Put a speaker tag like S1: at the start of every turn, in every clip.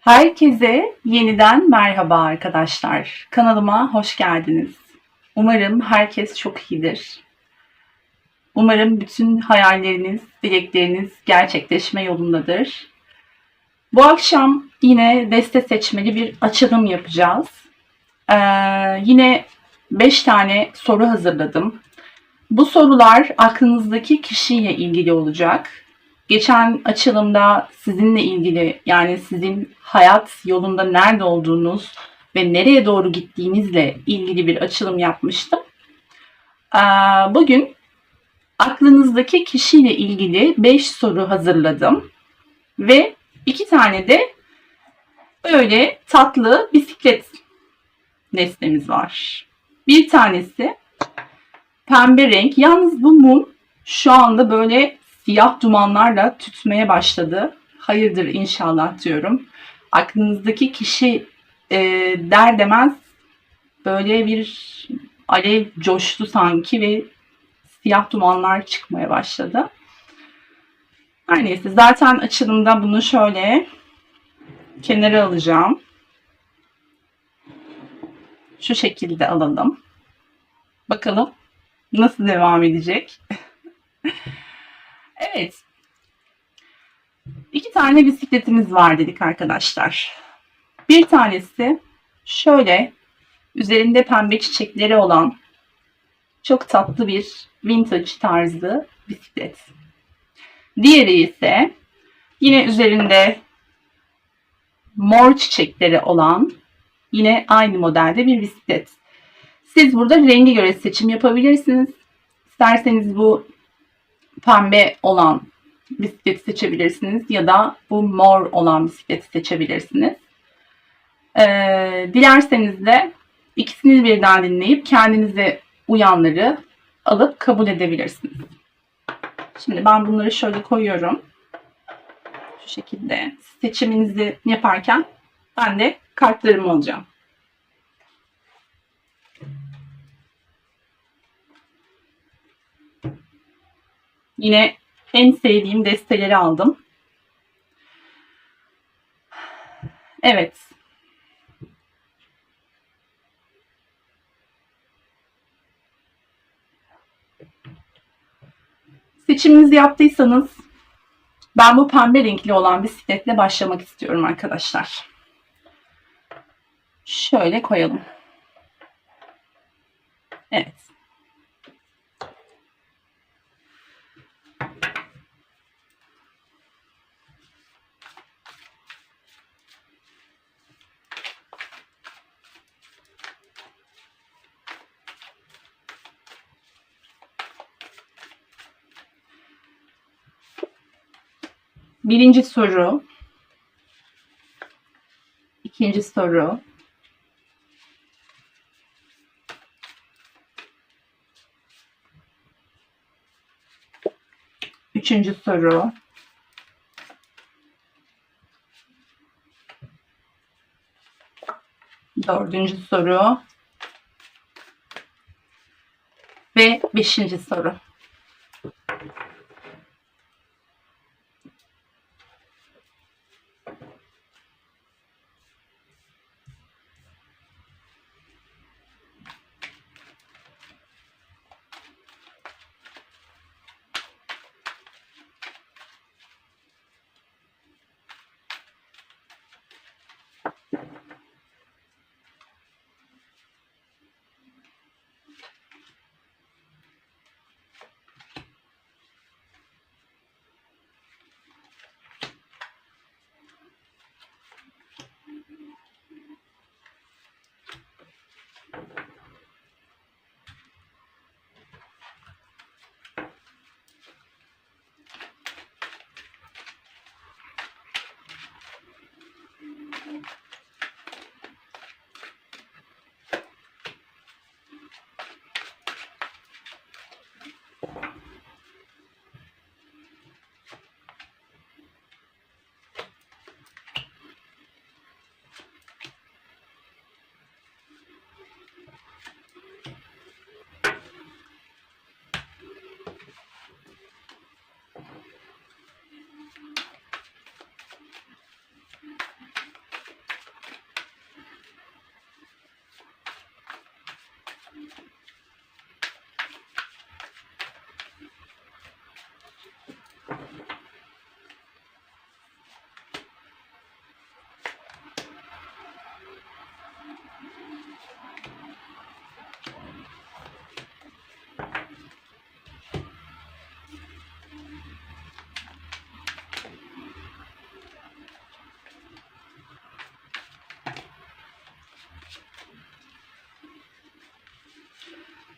S1: Herkese yeniden merhaba arkadaşlar. Kanalıma hoş geldiniz. Umarım herkes çok iyidir. Umarım bütün hayalleriniz, dilekleriniz gerçekleşme yolundadır. Bu akşam yine deste seçmeli bir açılım yapacağız. Yine 5 tane soru hazırladım. Bu sorular aklınızdaki kişiyle ilgili olacak. Geçen açılımda sizinle ilgili, yani sizin hayat yolunda nerede olduğunuz ve nereye doğru gittiğinizle ilgili bir açılım yapmıştım. Bugün aklınızdaki kişiyle ilgili 5 soru hazırladım ve 2 tane de böyle tatlı bisiklet nesnemiz var. Bir tanesi pembe renk. Yalnız bu mum şu anda böyle siyah dumanlarla tütmeye başladı. Hayırdır inşallah diyorum. Aklınızdaki kişi der demez böyle bir alev coştu sanki ve siyah dumanlar çıkmaya başladı. Her neyse, zaten açılımda bunu şöyle kenara alacağım. Şu şekilde alalım. Bakalım nasıl devam edecek. Evet. 2 tane bisikletimiz var dedik arkadaşlar. Bir tanesi şöyle üzerinde pembe çiçekleri olan çok tatlı bir vintage tarzı bisiklet. Diğeri ise yine üzerinde mor çiçekleri olan yine aynı modelde bir bisiklet. Siz burada rengi göre seçim yapabilirsiniz. İsterseniz bu pembe olan bisikleti seçebilirsiniz ya da bu mor olan bisikleti seçebilirsiniz. Dilerseniz de ikisini birden dinleyip kendinize uyanları alıp kabul edebilirsiniz. Şimdi ben bunları şöyle koyuyorum. Şu şekilde seçiminizi yaparken ben de kartlarımı alacağım. Yine en sevdiğim desteleri aldım. Evet. Seçiminizi yaptıysanız ben bu pembe renkli olan bisikletle başlamak istiyorum arkadaşlar. Şöyle koyalım. Evet. Birinci soru, ikinci soru, üçüncü soru, dördüncü soru ve beşinci soru.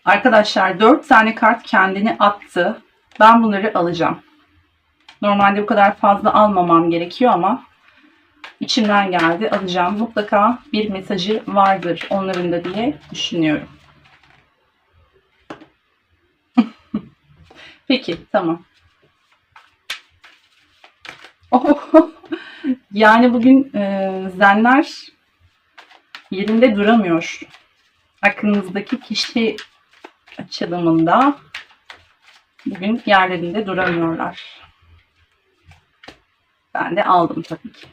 S1: Arkadaşlar 4 tane kart kendini attı. Ben bunları alacağım. Normalde bu kadar fazla almamam gerekiyor ama içimden geldi, alacağım. Mutlaka bir mesajı vardır onların da diye düşünüyorum. Peki, tamam. Oh, yani bugün zenler yerinde duramıyor. Aklınızdaki kişi açılımında bugün yerlerinde duramıyorlar. Ben de aldım tabii ki.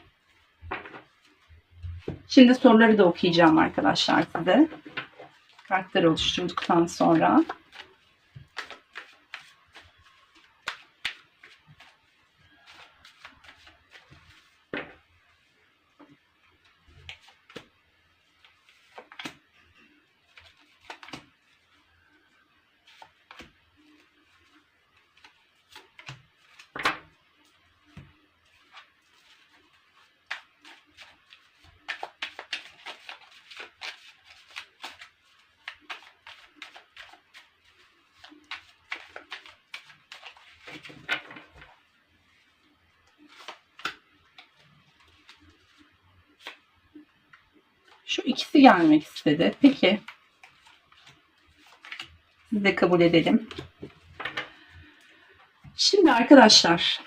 S1: Şimdi soruları da okuyacağım arkadaşlar size. Kartları oluşturduktan sonra. Şu ikisi gelmek istedi. Peki. Biz de kabul edelim. Şimdi arkadaşlar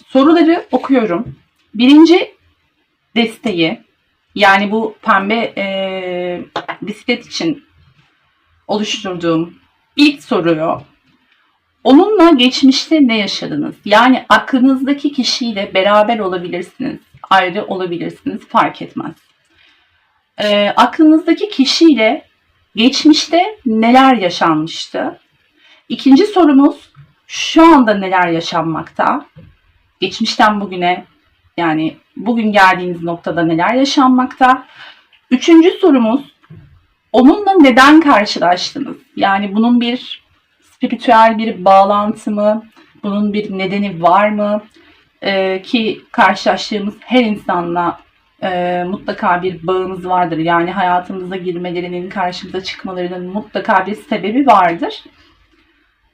S1: soruları okuyorum. Birinci desteği, yani bu pembe bisiklet için oluşturduğum ilk soruyu, onunla geçmişte ne yaşadınız? Yani aklınızdaki kişiyle beraber olabilirsiniz, ayrı olabilirsiniz, fark etmez. Aklınızdaki kişiyle geçmişte neler yaşanmıştı? İkinci sorumuz, şu anda neler yaşanmakta? Geçmişten bugüne, yani bugün geldiğiniz noktada neler yaşanmakta? Üçüncü sorumuz, onunla neden karşılaştınız? Yani bunun bir spiritüel bir bağlantı mı? Bunun bir nedeni var mı? Ki karşılaştığımız her insanla mutlaka bir bağımız vardır. Yani hayatımıza girmelerinin, karşımıza çıkmalarının mutlaka bir sebebi vardır.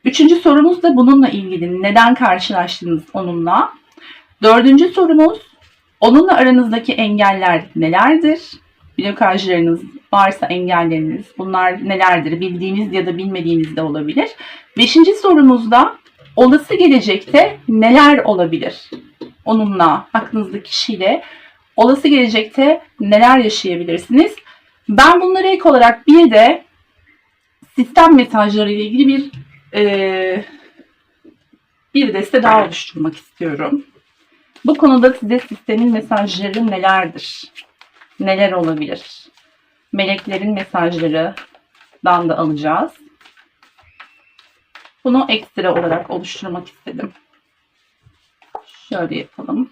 S1: Üçüncü sorumuz da bununla ilgili. Neden karşılaştınız onunla? Dördüncü sorumuz, onunla aranızdaki engeller nelerdir? Blokajlarınız varsa engelleriniz, bunlar nelerdir? Bildiğiniz ya da bilmediğiniz de olabilir. Beşinci sorumuzda, olası gelecekte neler olabilir? Onunla, aklınızdaki kişiyle olası gelecekte neler yaşayabilirsiniz? Ben bunlara ek olarak bir de sistem mesajları ile ilgili bir deste daha oluşturmak istiyorum. Bu konuda size sistemin mesajları nelerdir? Neler olabilir? Meleklerin mesajlarından da alacağız. Bunu ekstra olarak oluşturmak istedim. Şöyle yapalım.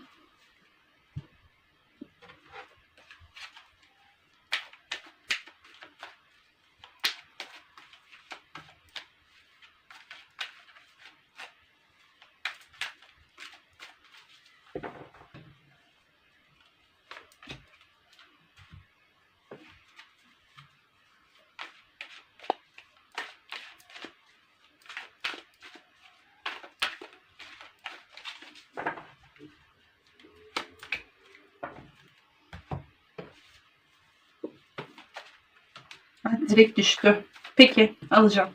S1: Direkt düştü. Peki, alacağım.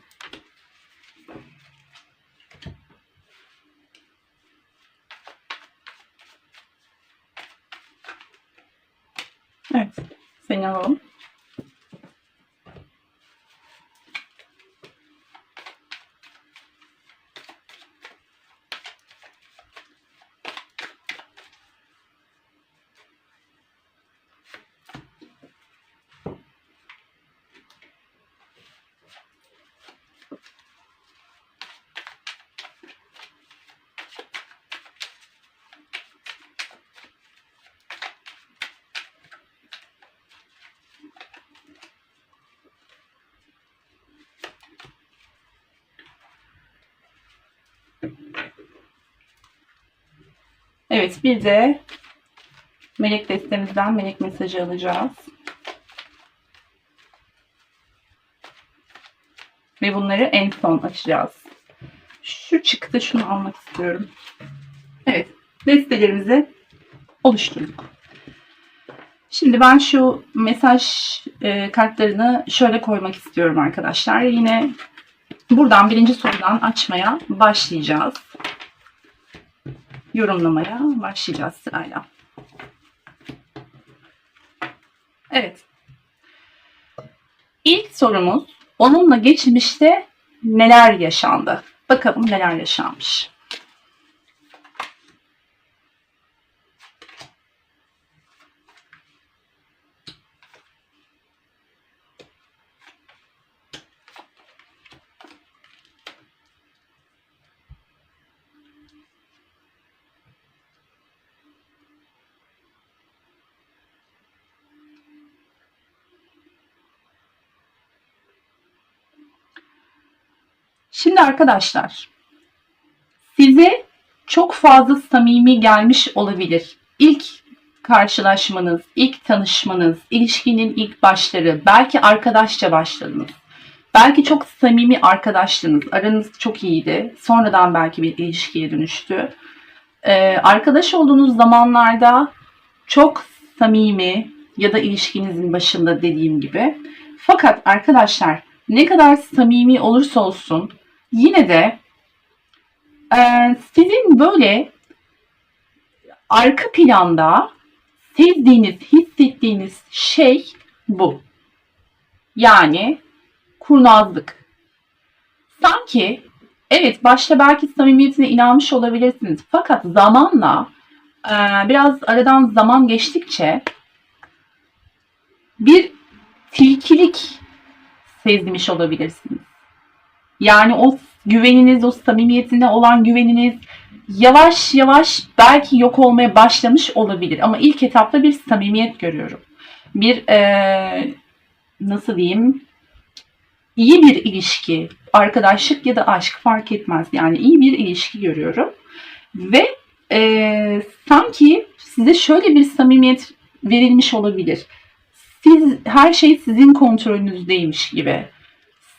S1: Evet, seni alalım. Evet, bir de melek destemizden melek mesajı alacağız. Ve bunları en son açacağız. Şu çıktı, şunu almak istiyorum. Evet, destelerimizi oluşturduk. Şimdi ben şu mesaj kartlarını şöyle koymak istiyorum arkadaşlar. Yine buradan birinci sorudan açmaya başlayacağız. Yorumlamaya başlayacağız sırayla. Evet. İlk sorumuz, onunla geçmişte neler yaşandı? Bakalım neler yaşanmış. Şimdi arkadaşlar, size çok fazla samimi gelmiş olabilir. İlk karşılaşmanız, ilk tanışmanız, ilişkinin ilk başları, belki arkadaşça başladınız. Belki çok samimi arkadaştınız, aranız çok iyiydi. Sonradan belki bir ilişkiye dönüştü. Arkadaş olduğunuz zamanlarda çok samimi ya da ilişkinizin başında dediğim gibi. Fakat arkadaşlar, ne kadar samimi olursa olsun yine de sizin böyle arka planda sezdiğiniz, hissettiğiniz şey bu. Yani kurnazlık. Sanki evet, başta belki samimiyetine inanmış olabilirsiniz. Fakat zamanla biraz aradan zaman geçtikçe bir tilkilik sezmiş olabilirsiniz. Yani o güveniniz, o samimiyetine olan güveniniz yavaş yavaş belki yok olmaya başlamış olabilir. Ama ilk etapta bir samimiyet görüyorum. Bir nasıl diyeyim, iyi bir ilişki, arkadaşlık ya da aşk fark etmez. Yani iyi bir ilişki görüyorum. Ve sanki size şöyle bir samimiyet verilmiş olabilir. Her şey sizin kontrolünüzdeymiş gibi.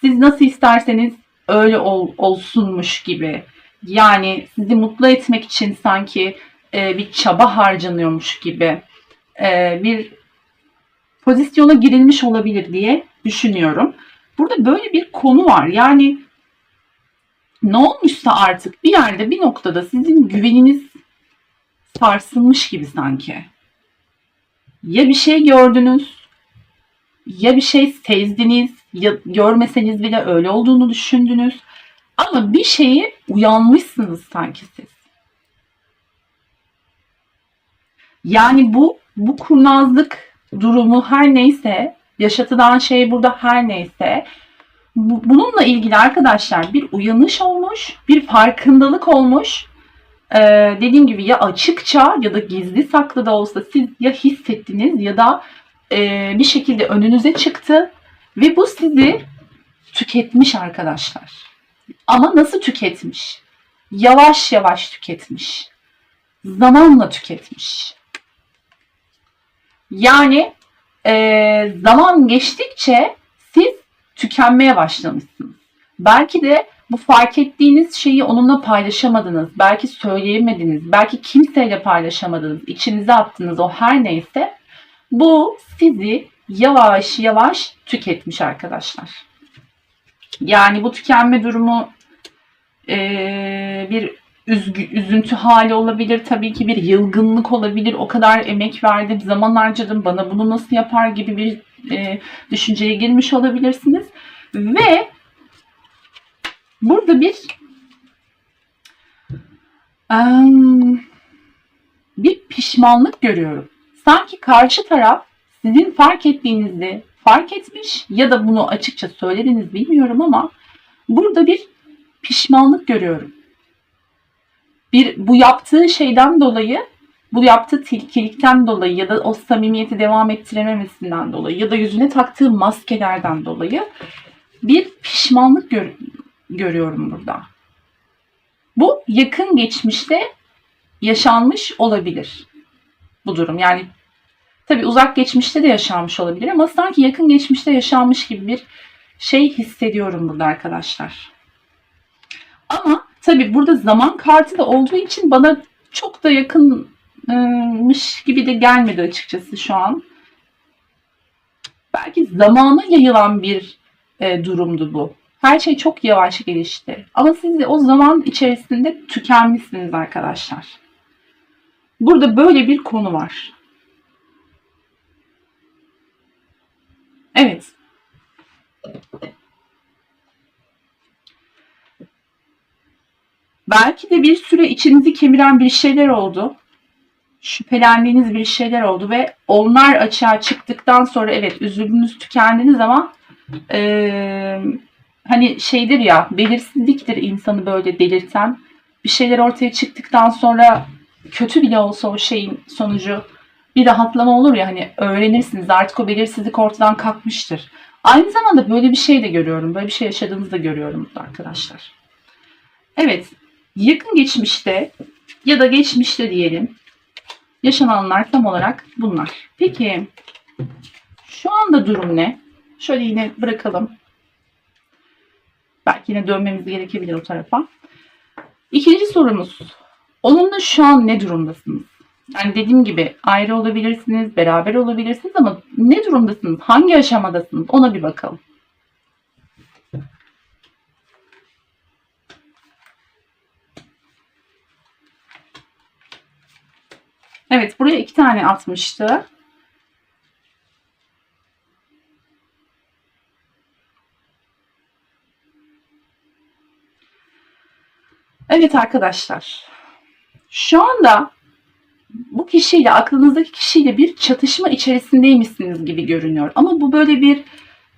S1: Siz nasıl isterseniz öyle olsunmuş gibi. Yani sizi mutlu etmek için sanki bir çaba harcanıyormuş gibi bir pozisyona girilmiş olabilir diye düşünüyorum. Burada böyle bir konu var. Yani ne olmuşsa artık bir yerde, bir noktada sizin güveniniz sarsılmış gibi sanki. Ya bir şey gördünüz, ya bir şey sezdiniz, ya görmeseniz bile öyle olduğunu düşündünüz. Ama bir şeye uyanmışsınız sanki siz. Yani bu kurnazlık durumu her neyse, yaşatılan şey burada her neyse, bununla ilgili arkadaşlar bir uyanış olmuş, bir farkındalık olmuş. Dediğim gibi ya açıkça ya da gizli saklı da olsa siz ya hissettiniz ya da bir şekilde önünüze çıktı ve bu sizi tüketmiş arkadaşlar. Ama nasıl tüketmiş? Yavaş yavaş tüketmiş. Zamanla tüketmiş. Yani zaman geçtikçe siz tükenmeye başlamışsınız. Belki de bu fark ettiğiniz şeyi onunla paylaşamadınız. Belki söyleyemediniz. Belki kimseyle paylaşamadınız. İçinize attınız, o her neyse. Bu sizi yavaş yavaş tüketmiş arkadaşlar. Yani bu tükenme durumu bir üzüntü hali olabilir. Tabii ki bir yılgınlık olabilir. O kadar emek verdim, zaman harcadım, bana bunu nasıl yapar gibi bir düşünceye girmiş olabilirsiniz. Ve burada bir pişmanlık görüyorum. Sanki karşı taraf sizin fark ettiğinizi fark etmiş ya da bunu açıkça söylediniz bilmiyorum ama burada bir pişmanlık görüyorum. Bu yaptığı şeyden dolayı, bu yaptığı tilkilikten dolayı ya da o samimiyeti devam ettirememesinden dolayı ya da yüzüne taktığı maskelerden dolayı bir pişmanlık görüyorum burada. Bu yakın geçmişte yaşanmış olabilir bu durum. Yani tabii uzak geçmişte de yaşanmış olabilir ama sanki yakın geçmişte yaşanmış gibi bir şey hissediyorum burada arkadaşlar. Ama tabii burada zaman kartı da olduğu için bana çok da yakınmış gibi de gelmedi açıkçası şu an. Belki zamana yayılan bir durumdu bu. Her şey çok yavaş gelişti. Ama siz de o zaman içerisinde tükenmişsiniz arkadaşlar. Burada böyle bir konu var. Evet. Belki de bir süre içinizi kemiren bir şeyler oldu. Şüphelendiğiniz bir şeyler oldu ve onlar açığa çıktıktan sonra evet üzüldünüz, tükendiniz ama hani şeydir ya, belirsizliktir insanı böyle delirten. Bir şeyler ortaya çıktıktan sonra kötü bile olsa o şeyin sonucu bir rahatlama olur ya, hani öğrenirsiniz artık o belirsizlik ortadan kalkmıştır. Aynı zamanda böyle bir şey de görüyorum. Böyle bir şey yaşadığınızı da görüyorum arkadaşlar. Evet, yakın geçmişte ya da geçmişte diyelim yaşananlar tam olarak bunlar. Peki şu anda durum ne? Şöyle yine bırakalım. Belki yine dönmemiz gerekebilir o tarafa. İkinci sorumuz. Onunla şu an ne durumdasınız? Yani dediğim gibi ayrı olabilirsiniz, beraber olabilirsiniz ama ne durumdasınız? Hangi aşamadasınız? Ona bir bakalım. Evet, buraya 2 tane atmıştı. Evet arkadaşlar. Şu anda bu kişiyle, aklınızdaki kişiyle bir çatışma içerisindeymişsiniz gibi görünüyor. Ama bu böyle bir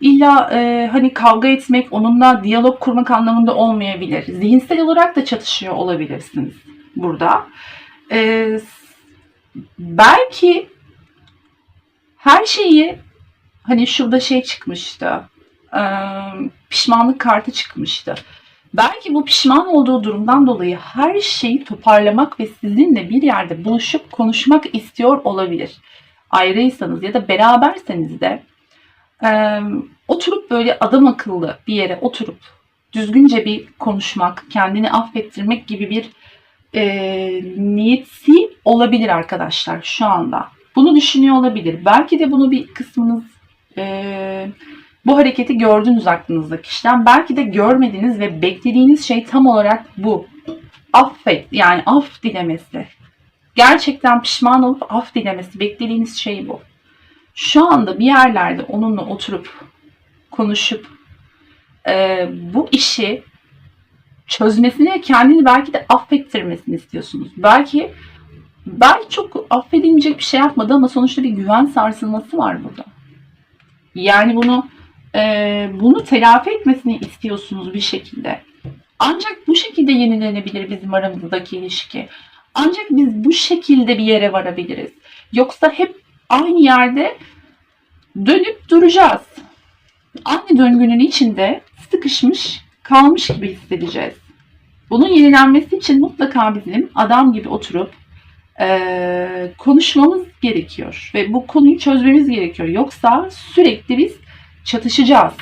S1: illa hani kavga etmek, onunla diyalog kurmak anlamında olmayabilir. Zihinsel olarak da çatışıyor olabilirsiniz burada. Belki her şeyi, hani şurada şey çıkmıştı, pişmanlık kartı çıkmıştı. Belki bu pişman olduğu durumdan dolayı her şeyi toparlamak ve sizinle bir yerde buluşup konuşmak istiyor olabilir. Ayrıysanız ya da beraberseniz de oturup böyle adam akıllı bir yere oturup düzgünce bir konuşmak, kendini affettirmek gibi bir niyeti olabilir arkadaşlar şu anda. Bunu düşünüyor olabilir. Belki de bunu bir kısmınız bu hareketi gördünüz aklınızdaki kişiden. Belki de görmediniz ve beklediğiniz şey tam olarak bu. Affet, yani af dilemesi. Gerçekten pişman olup af dilemesi. Beklediğiniz şey bu. Şu anda bir yerlerde onunla oturup konuşup bu işi çözmesini ve kendini belki de affettirmesini istiyorsunuz. Belki çok affedilmeyecek bir şey yapmadı ama sonuçta bir güven sarsılması var burada. Yani bunu telafi etmesini istiyorsunuz bir şekilde. Ancak bu şekilde yenilenebilir bizim aramızdaki ilişki. Ancak biz bu şekilde bir yere varabiliriz. Yoksa hep aynı yerde dönüp duracağız. Aynı döngünün içinde sıkışmış, kalmış gibi hissedeceğiz. Bunun yenilenmesi için mutlaka bizim adam gibi oturup konuşmamız gerekiyor. Ve bu konuyu çözmemiz gerekiyor. Yoksa sürekli biz çatışacağız.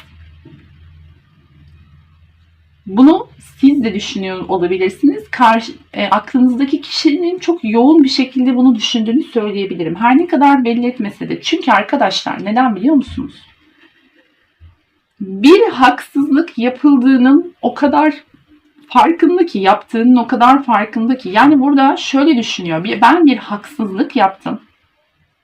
S1: Bunu siz de düşünüyor olabilirsiniz. Aklınızdaki kişinin çok yoğun bir şekilde bunu düşündüğünü söyleyebilirim. Her ne kadar belli etmese de. Çünkü arkadaşlar neden biliyor musunuz? Bir haksızlık yapıldığının o kadar farkında ki, yaptığının o kadar farkında ki. Yani burada şöyle düşünüyor. Ben bir haksızlık yaptım.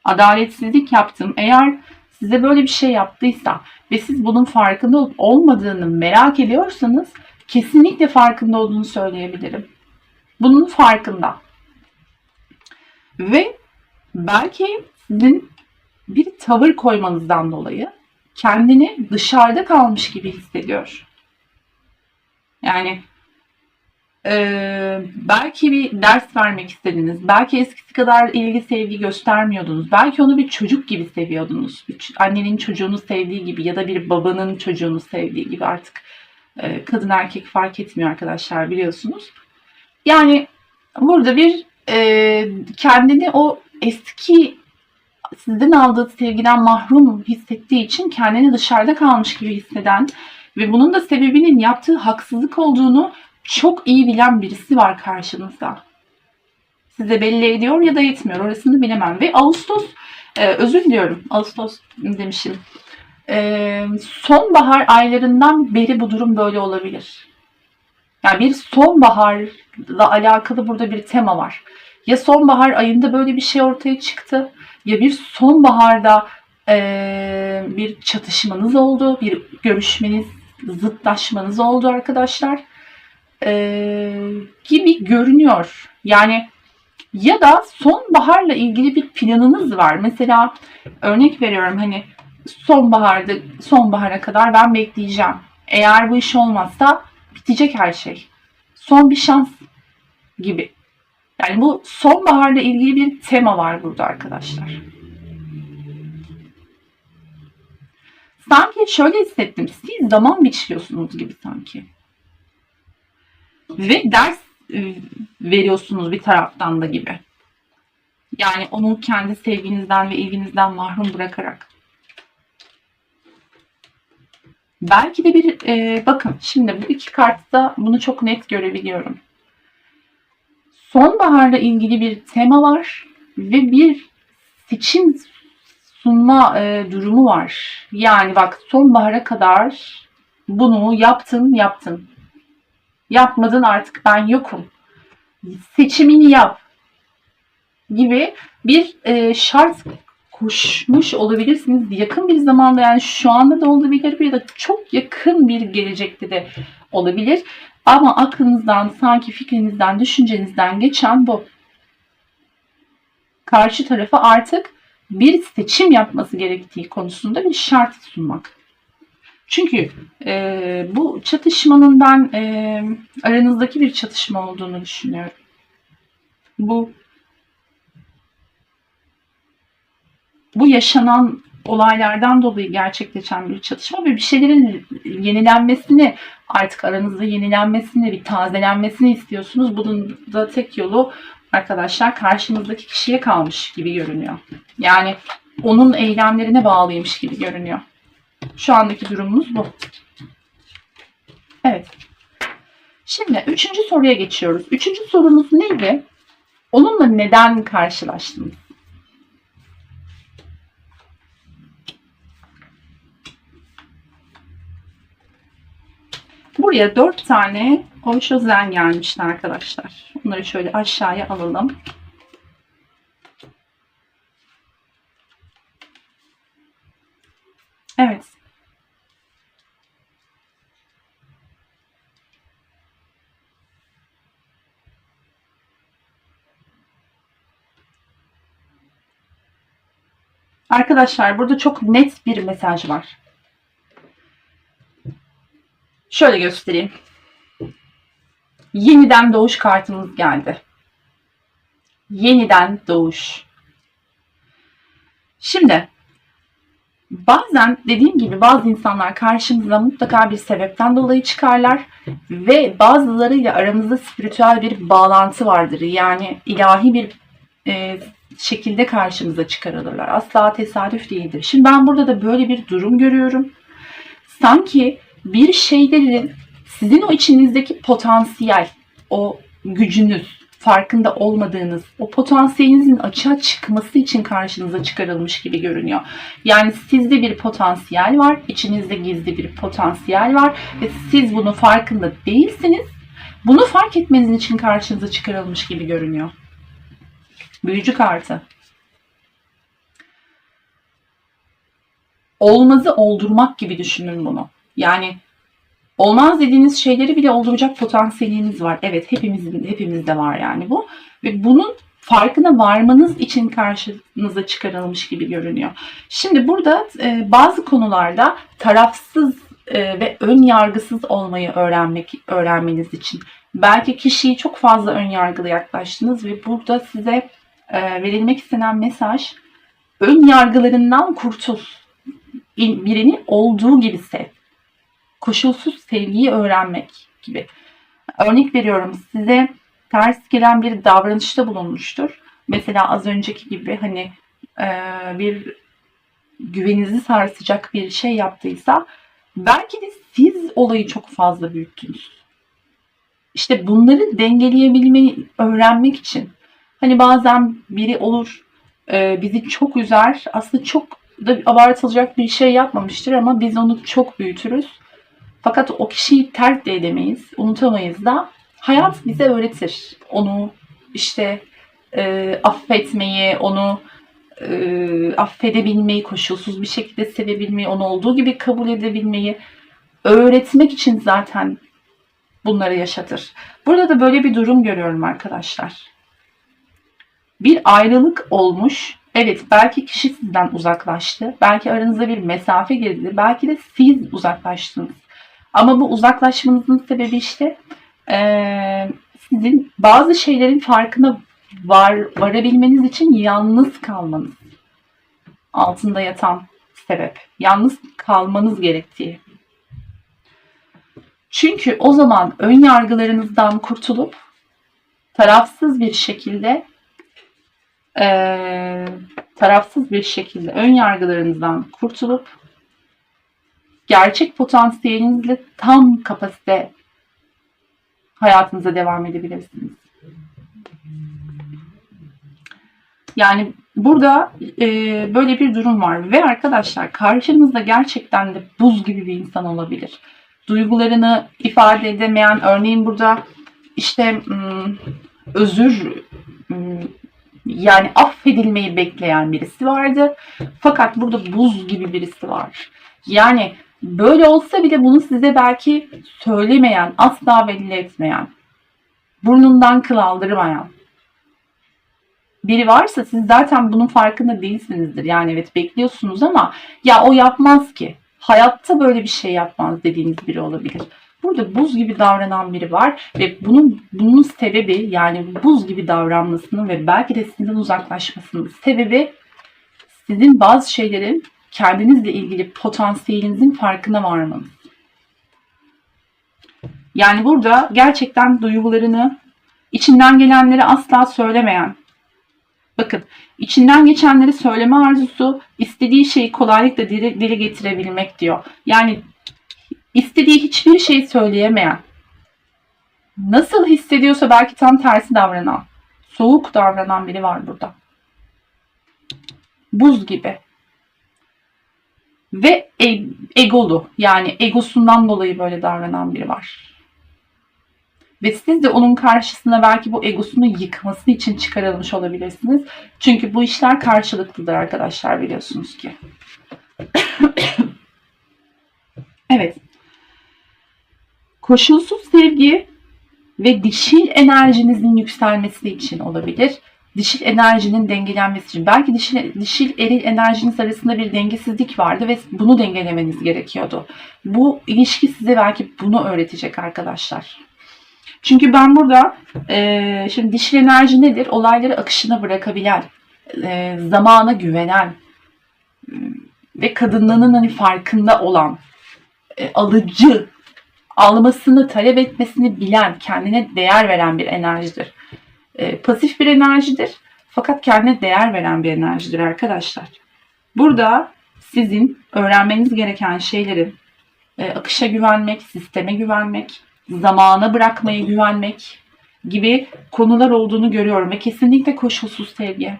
S1: Adaletsizlik yaptım. Eğer size böyle bir şey yaptıysa ve siz bunun farkında olup olmadığını merak ediyorsanız kesinlikle farkında olduğunu söyleyebilirim. Bunun farkında. Ve belki sizin bir tavır koymanızdan dolayı kendini dışarıda kalmış gibi hissediyor. Yani belki bir ders vermek istediniz. Belki eskisi kadar ilgi, sevgi göstermiyordunuz. Belki onu bir çocuk gibi seviyordunuz. Bir annenin çocuğunu sevdiği gibi ya da bir babanın çocuğunu sevdiği gibi, artık kadın erkek fark etmiyor arkadaşlar, biliyorsunuz. Yani burada bir kendini o eski sizden aldığı sevgiden mahrum hissettiği için kendini dışarıda kalmış gibi hisseden ve bunun da sebebinin yaptığı haksızlık olduğunu çok iyi bilen birisi var karşınızda. Size belli ediyor ya da etmiyor. Orasını bilemem. Ve Ağustos, özür diliyorum. Ağustos demişim. Sonbahar aylarından beri bu durum böyle olabilir. Yani bir sonbaharla alakalı burada bir tema var. Ya sonbahar ayında böyle bir şey ortaya çıktı, ya bir sonbaharda bir çatışmanız oldu, bir görüşmeniz, zıtlaşmanız oldu arkadaşlar gibi görünüyor. Yani ya da sonbaharla ilgili bir planınız var. Mesela örnek veriyorum, hani sonbahara kadar ben bekleyeceğim. Eğer bu iş olmazsa bitecek her şey. Son bir şans gibi. Yani bu sonbaharla ilgili bir tema var burada arkadaşlar. Sanki şöyle hissettim. Siz zaman biçiyorsunuz gibi sanki. Ve ders veriyorsunuz bir taraftan da gibi. Yani onu kendi sevginizden ve ilginizden mahrum bırakarak. Belki de bir bakın şimdi bu iki kartta bunu çok net görebiliyorum. Sonbaharla ilgili bir tema var ve bir seçim sunma durumu var. Yani bak, sonbahara kadar bunu yaptın. Yapmadın, artık ben yokum. Seçimini yap gibi bir şart koşmuş olabilirsiniz. Yakın bir zamanda, yani şu anda da olabilir ya da çok yakın bir gelecekte de olabilir. Ama aklınızdan, sanki fikrinizden, düşüncenizden geçen bu. Karşı tarafa artık bir seçim yapması gerektiği konusunda bir şart sunmak. Çünkü bu çatışmanın ben aranızdaki bir çatışma olduğunu düşünüyorum. Bu yaşanan olaylardan dolayı gerçekleşen bir çatışma ve bir şeylerin yenilenmesini, artık aranızda yenilenmesini, bir tazelenmesini istiyorsunuz. Bunun da tek yolu arkadaşlar karşınızdaki kişiye kalmış gibi görünüyor. Yani onun eylemlerine bağlıymış gibi görünüyor. Şu andaki durumunuz bu. Evet. Şimdi 3. soruya geçiyoruz. 3. sorumuz neydi? Onunla neden karşılaştınız? Buraya 4 tane Oshozen gelmişti arkadaşlar. Bunları şöyle aşağıya alalım. Evet. Arkadaşlar burada çok net bir mesaj var. Şöyle göstereyim. Yeniden doğuş kartımız geldi. Yeniden doğuş. Şimdi bazen dediğim gibi bazı insanlar karşımıza mutlaka bir sebepten dolayı çıkarlar ve bazılarıyla aramızda spiritüel bir bağlantı vardır. Yani ilahi bir şekilde karşımıza çıkarılırlar. Asla tesadüf değildir. Şimdi ben burada da böyle bir durum görüyorum. Sanki bir şeylerin sizin o içinizdeki potansiyel, o gücünüz, farkında olmadığınız o potansiyelinizin açığa çıkması için karşınıza çıkarılmış gibi görünüyor. Yani sizde bir potansiyel var, içinizde gizli bir potansiyel var ve siz bunun farkında değilsiniz. Bunu fark etmeniz için karşınıza çıkarılmış gibi görünüyor. Büyücü kartı. Olmazı oldurmak gibi düşünün bunu. Yani olmaz dediğiniz şeyleri bile olduracak potansiyeliniz var. Evet, hepimizde var yani bu. Ve bunun farkına varmanız için karşınıza çıkarılmış gibi görünüyor. Şimdi burada bazı konularda tarafsız ve ön yargısız olmayı öğrenmeniz için. Belki kişiyi çok fazla ön yargılı yaklaştınız ve burada size verilmek istenen mesaj, ön yargılarından kurtul. Birini olduğu gibi sev. Koşulsuz sevgiyi öğrenmek gibi. Örnek veriyorum, size ters gelen bir davranışta bulunmuştur. Mesela az önceki gibi hani bir güveninizi sarsacak bir şey yaptıysa belki de siz olayı çok fazla büyüttünüz. İşte bunları dengeleyebilmeyi öğrenmek için hani bazen biri olur bizi çok üzer, aslında çok da abartılacak bir şey yapmamıştır ama biz onu çok büyütürüz. Fakat o kişiyi terk de edemeyiz, unutamayız da hayat bize öğretir. Onu işte affetmeyi, onu affedebilmeyi, koşulsuz bir şekilde sevebilmeyi, onu olduğu gibi kabul edebilmeyi öğretmek için zaten bunları yaşatır. Burada da böyle bir durum görüyorum arkadaşlar. Bir ayrılık olmuş. Evet, belki kişi sizden uzaklaştı. Belki aranıza bir mesafe girdi. Belki de siz uzaklaştınız. Ama bu uzaklaşmanızın sebebi işte sizin bazı şeylerin farkına varabilmeniz için yalnız kalmanız. Altında yatan sebep. Yalnız kalmanız gerektiği. Çünkü o zaman ön yargılarınızdan kurtulup tarafsız bir şekilde ön yargılarınızdan kurtulup gerçek potansiyelinizle tam kapasite hayatınıza devam edebilirsiniz. Yani burada böyle bir durum var ve arkadaşlar karşınızda gerçekten de buz gibi bir insan olabilir. Duygularını ifade edemeyen, örneğin burada işte özür yani affedilmeyi bekleyen birisi vardı. Fakat burada buz gibi birisi var. Yani böyle olsa bile bunu size belki söylemeyen, asla belli etmeyen, burnundan kıl aldırmayan biri varsa siz zaten bunun farkında değilsinizdir. Yani evet bekliyorsunuz ama ya o yapmaz ki. Hayatta böyle bir şey yapmaz dediğiniz biri olabilir. Burada buz gibi davranan biri var ve bunun sebebi, yani buz gibi davranmasının ve belki de sizden uzaklaşmasının sebebi sizin bazı şeylerin kendinizle ilgili potansiyelinizin farkına varmanız. Yani burada gerçekten duygularını, içinden gelenleri asla söylemeyen, bakın içinden geçenleri söyleme arzusu, istediği şeyi kolaylıkla dile getirebilmek diyor. Yani istediği hiçbir şey söyleyemeyen, nasıl hissediyorsa belki tam tersi davranan, soğuk davranan biri var burada. Buz gibi. Ve egolu, yani egosundan dolayı böyle davranan biri var. Ve siz de onun karşısına belki bu egosunu yıkması için çıkarılmış olabilirsiniz. Çünkü bu işler karşılıklıdır arkadaşlar, biliyorsunuz ki. Evet. Koşulsuz sevgi ve dişil enerjinizin yükselmesi için olabilir. Dişil enerjinin dengelenmesi için. Belki dişil eril enerjiniz arasında bir dengesizlik vardı ve bunu dengelemeniz gerekiyordu. Bu ilişki size belki bunu öğretecek arkadaşlar. Çünkü ben burada şimdi dişil enerji nedir? Olayları akışına bırakabilen, zamana güvenen ve kadınlığının hani farkında olan, alıcı, almasını, talep etmesini bilen, kendine değer veren bir enerjidir. Pasif bir enerjidir. Fakat kendine değer veren bir enerjidir arkadaşlar. Burada sizin öğrenmeniz gereken şeylerin akışa güvenmek, sisteme güvenmek, zamana bırakmaya güvenmek gibi konular olduğunu görüyorum ve kesinlikle koşulsuz sevgi.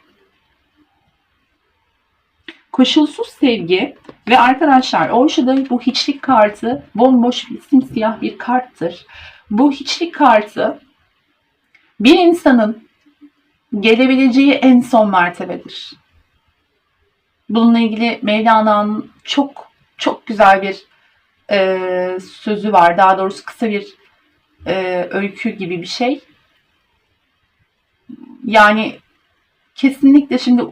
S1: Koşulsuz sevgi ve arkadaşlar ortada bu hiçlik kartı bomboş, simsiyah bir karttır. Bu hiçlik kartı bir insanın gelebileceği en son mertebedir. Bununla ilgili Mevlana'nın çok çok güzel bir sözü var. Daha doğrusu kısa bir öykü gibi bir şey. Yani kesinlikle şimdi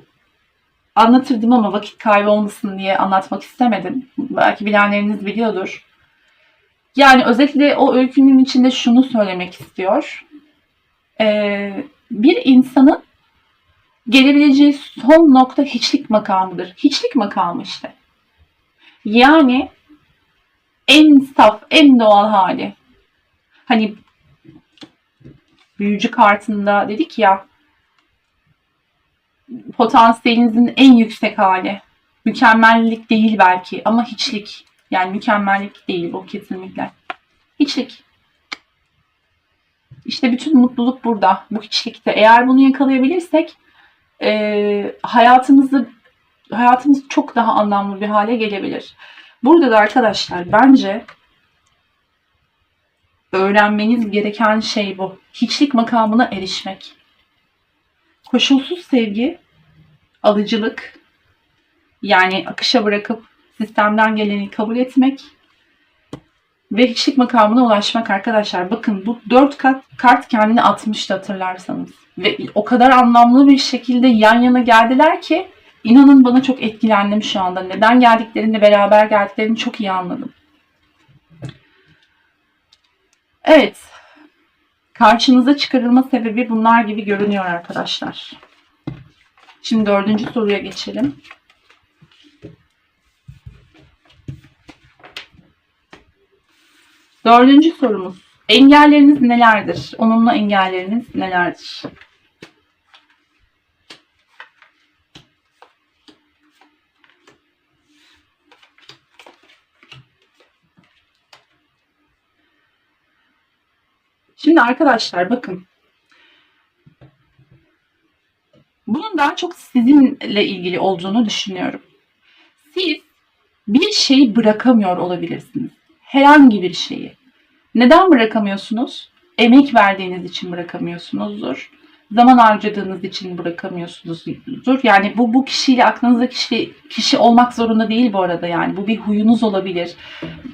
S1: anlatırdım ama vakit kaybı olmasın diye anlatmak istemedim. Belki bilenleriniz biliyordur. Yani özetle o öykünün içinde şunu söylemek istiyor. Bir insanın gelebileceği son nokta hiçlik makamıdır. Hiçlik makamı işte. Yani en saf, en doğal hali. Hani büyücü kartında dedik ya, potansiyelinizin en yüksek hali. Mükemmellik değil belki ama hiçlik. Yani mükemmellik değil o kesinlikle. Hiçlik. İşte bütün mutluluk burada. Bu hiçlikte. Eğer bunu yakalayabilirsek hayatımız çok daha anlamlı bir hale gelebilir. Burada da arkadaşlar bence öğrenmeniz gereken şey bu. Hiçlik makamına erişmek. Koşulsuz sevgi, alıcılık, yani akışa bırakıp sistemden geleni kabul etmek ve hiçlik makamına ulaşmak arkadaşlar. Bakın bu 4 kart kendini atmıştı hatırlarsanız. Ve o kadar anlamlı bir şekilde yan yana geldiler ki inanın bana çok etkilendim şu anda. Neden geldiklerini, beraber geldiklerini çok iyi anladım. Evet. Karşınıza çıkarılma sebebi bunlar gibi görünüyor arkadaşlar. Şimdi 4. soruya geçelim. Dördüncü sorumuz. Engelleriniz nelerdir? Onunla engelleriniz nelerdir? Şimdi arkadaşlar bakın. Bunun daha çok sizinle ilgili olduğunu düşünüyorum. Siz bir şeyi bırakamıyor olabilirsiniz. Herhangi bir şeyi. Neden bırakamıyorsunuz? Emek verdiğiniz için bırakamıyorsunuzdur. Zaman harcadığınız için bırakamıyorsunuzdur. Yani bu kişiyle aklınızdaki kişi olmak zorunda değil bu arada yani. Bu bir huyunuz olabilir.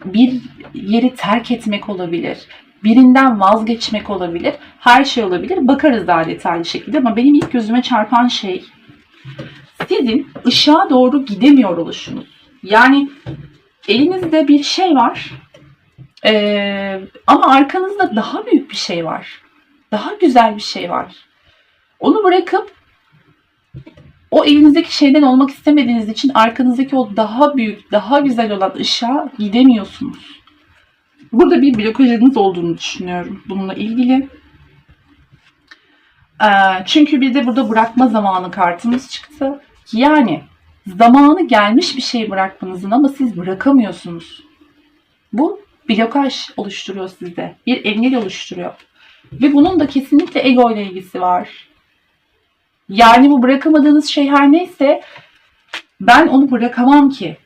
S1: Bir yeri terk etmek olabilir. Birinden vazgeçmek olabilir. Her şey olabilir. Bakarız daha detaylı şekilde ama benim ilk gözüme çarpan şey sizin ışığa doğru gidemiyor oluşunuz. Yani elinizde bir şey var ama arkanızda daha büyük bir şey var. Daha güzel bir şey var. Onu bırakıp o elinizdeki şeyden olmak istemediğiniz için arkanızdaki o daha büyük, daha güzel olan ışığa gidemiyorsunuz. Burada bir blokajınız olduğunu düşünüyorum bununla ilgili. Çünkü bir de burada bırakma zamanı kartımız çıktı. Yani zamanı gelmiş bir şeyi bırakmanızın ama siz bırakamıyorsunuz. Bu blokaj oluşturuyor sizde. Bir engel oluşturuyor. Ve bunun da kesinlikle ego ile ilgisi var. Yani bu bırakamadığınız şey her neyse ben onu bırakamam ki.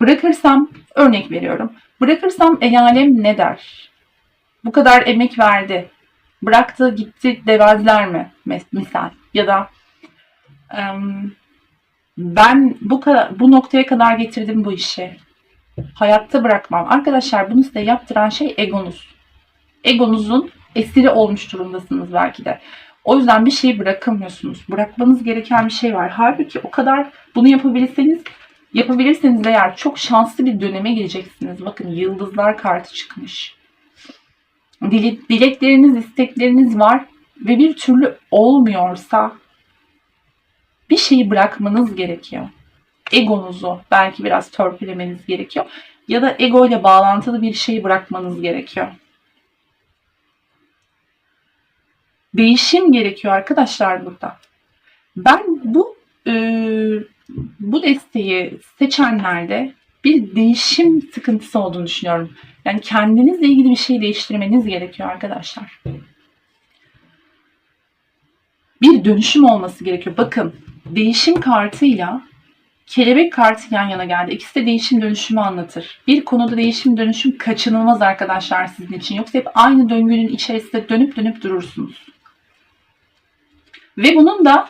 S1: Bırakırsam, örnek veriyorum. Bırakırsam el alem ne der? Bu kadar emek verdi. Bıraktı gitti demezler mi? Misal. Ya da ben bu noktaya kadar getirdim bu işi. Hayatta bırakmam. Arkadaşlar bunu size yaptıran şey egonuz. Egonuzun esiri olmuş durumdasınız belki de. O yüzden bir şeyi bırakamıyorsunuz. Bırakmanız gereken bir şey var. Halbuki o kadar bunu yapabilirseniz eğer çok şanslı bir döneme gireceksiniz. Bakın yıldızlar kartı çıkmış. Dilekleriniz, istekleriniz var ve bir türlü olmuyorsa bir şeyi bırakmanız gerekiyor. Egonuzu belki biraz törpülemeniz gerekiyor. Ya da ego ile bağlantılı bir şeyi bırakmanız gerekiyor. Değişim gerekiyor arkadaşlar burada. Ben bu desteği seçenlerde bir değişim sıkıntısı olduğunu düşünüyorum. Yani kendinizle ilgili bir şey değiştirmeniz gerekiyor arkadaşlar. Bir dönüşüm olması gerekiyor. Bakın değişim kartıyla kelebek kartı yan yana geldi. İkisi de değişim dönüşümü anlatır. Bir konuda değişim dönüşüm kaçınılmaz arkadaşlar sizin için. Yoksa hep aynı döngünün içerisinde dönüp dönüp durursunuz. Ve bunun da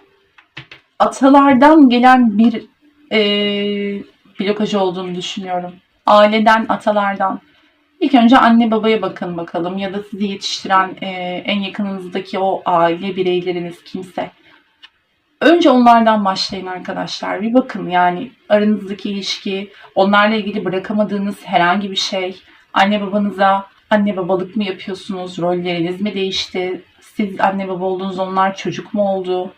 S1: atalardan gelen bir blokaj olduğunu düşünüyorum. Aileden, atalardan. İlk önce anne babaya bakın bakalım ya da sizi yetiştiren en yakınınızdaki o aile bireyleriniz kimse. Önce onlardan başlayın arkadaşlar. Bir bakın yani aranızdaki ilişki, onlarla ilgili bırakamadığınız herhangi bir şey, anne babanıza anne babalık mı yapıyorsunuz, rolleriniz mi değişti, siz anne baba oldunuz, onlar çocuk mu oldu?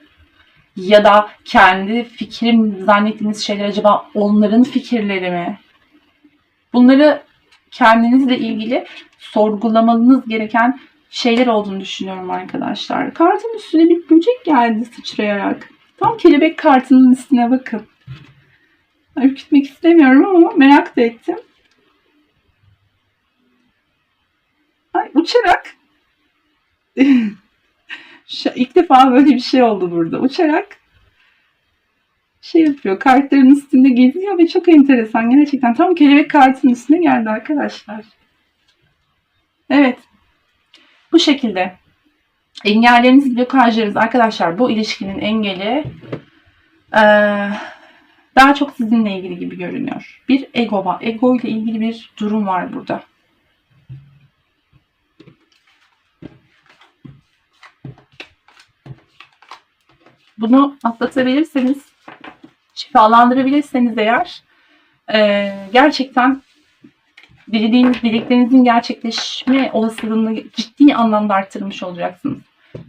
S1: Ya da kendi fikrim zannettiğiniz şeyler acaba onların fikirleri mi? Bunları kendinizle ilgili sorgulamanız gereken şeyler olduğunu düşünüyorum arkadaşlar. Kartın üstüne bir böcek geldi sıçrayarak. Tam kelebek kartının üstüne bakın. Ürkütmek istemiyorum ama merak da ettim. Ay, uçarak ilk defa böyle bir şey oldu burada. Uçarak şey yapıyor. Kartların üstünde geziyor ve çok enteresan. Gerçekten tam kelebek kartının üstüne geldi arkadaşlar. Evet. Bu şekilde. Engelleriniz, blokajlarınız arkadaşlar, bu ilişkinin engeli daha çok sizinle ilgili gibi görünüyor. Bir ego var. Ego ile ilgili bir durum var burada. Bunu atlatabilirseniz, şifalandırabilirseniz eğer gerçekten dileklerinizin gerçekleşme olasılığını ciddi anlamda arttırmış olacaksınız.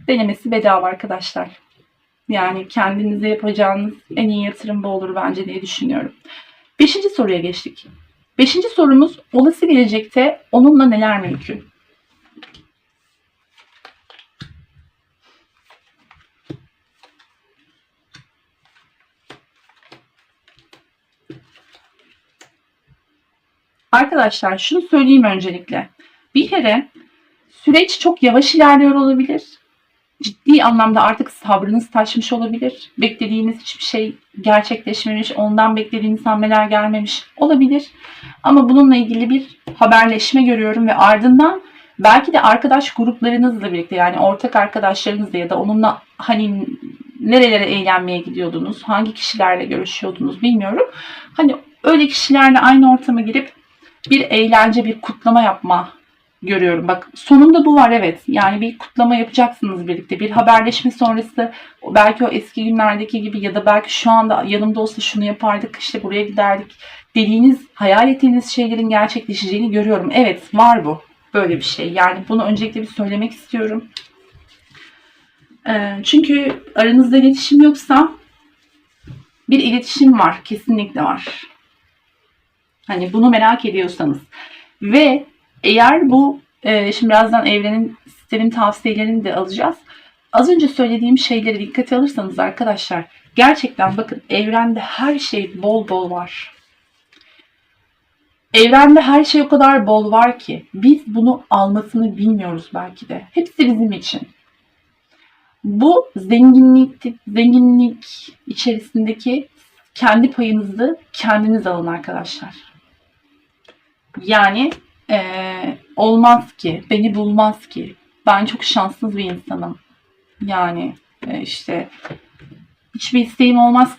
S1: Denemesi bedava arkadaşlar. Yani kendinize yapacağınız en iyi yatırım bu olur bence diye düşünüyorum. 5. soruya geçtik. 5. sorumuz, olası gelecekte onunla neler mümkün? Arkadaşlar şunu söyleyeyim öncelikle. Bir kere süreç çok yavaş ilerliyor olabilir. Ciddi anlamda artık sabrınız taşmış olabilir. Beklediğiniz hiçbir şey gerçekleşmemiş, ondan beklediğiniz hamleler gelmemiş olabilir. Ama bununla ilgili bir haberleşme görüyorum ve ardından belki de arkadaş gruplarınızla birlikte, yani ortak arkadaşlarınızla ya da onunla hani nerelere eğlenmeye gidiyordunuz, hangi kişilerle görüşüyordunuz bilmiyorum. Hani öyle kişilerle aynı ortama girip bir eğlence, bir kutlama yapma görüyorum. Bak, sonunda bu var, evet. Yani bir kutlama yapacaksınız birlikte. Bir haberleşme sonrası belki o eski günlerdeki gibi ya da belki şu anda yanımda olsa şunu yapardık, işte buraya giderdik dediğiniz, hayal ettiğiniz şeylerin gerçekleşeceğini görüyorum. Evet, var bu. Böyle bir şey. Yani bunu öncelikle bir söylemek istiyorum. Çünkü aranızda iletişim yoksa bir iletişim var. Kesinlikle var. Hani bunu merak ediyorsanız. Ve eğer bu, şimdi birazdan evrenin, sistemin tavsiyelerini de alacağız. Az önce söylediğim şeyleri dikkate alırsanız arkadaşlar, gerçekten bakın, evrende her şey bol bol var. Evrende her şey o kadar bol var ki biz bunu almasını bilmiyoruz belki de. Hepsi bizim için. Bu zenginlik içerisindeki kendi payınızı kendiniz alın arkadaşlar. Yani olmaz ki, beni bulmaz ki, ben çok şanssız bir insanım. Yani işte hiçbir isteğim olmaz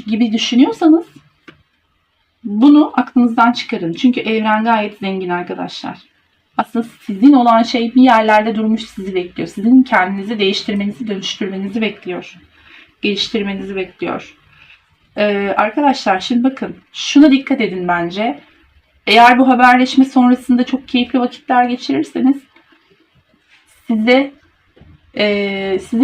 S1: gibi düşünüyorsanız bunu aklınızdan çıkarın. Çünkü evren gayet zengin arkadaşlar. Aslında sizin olan şey bir yerlerde durmuş sizi bekliyor. Sizin kendinizi değiştirmenizi, dönüştürmenizi bekliyor. Geliştirmenizi bekliyor. Arkadaşlar şimdi bakın, şuna dikkat edin bence. Eğer bu haberleşme sonrasında çok keyifli vakitler geçirirseniz sizi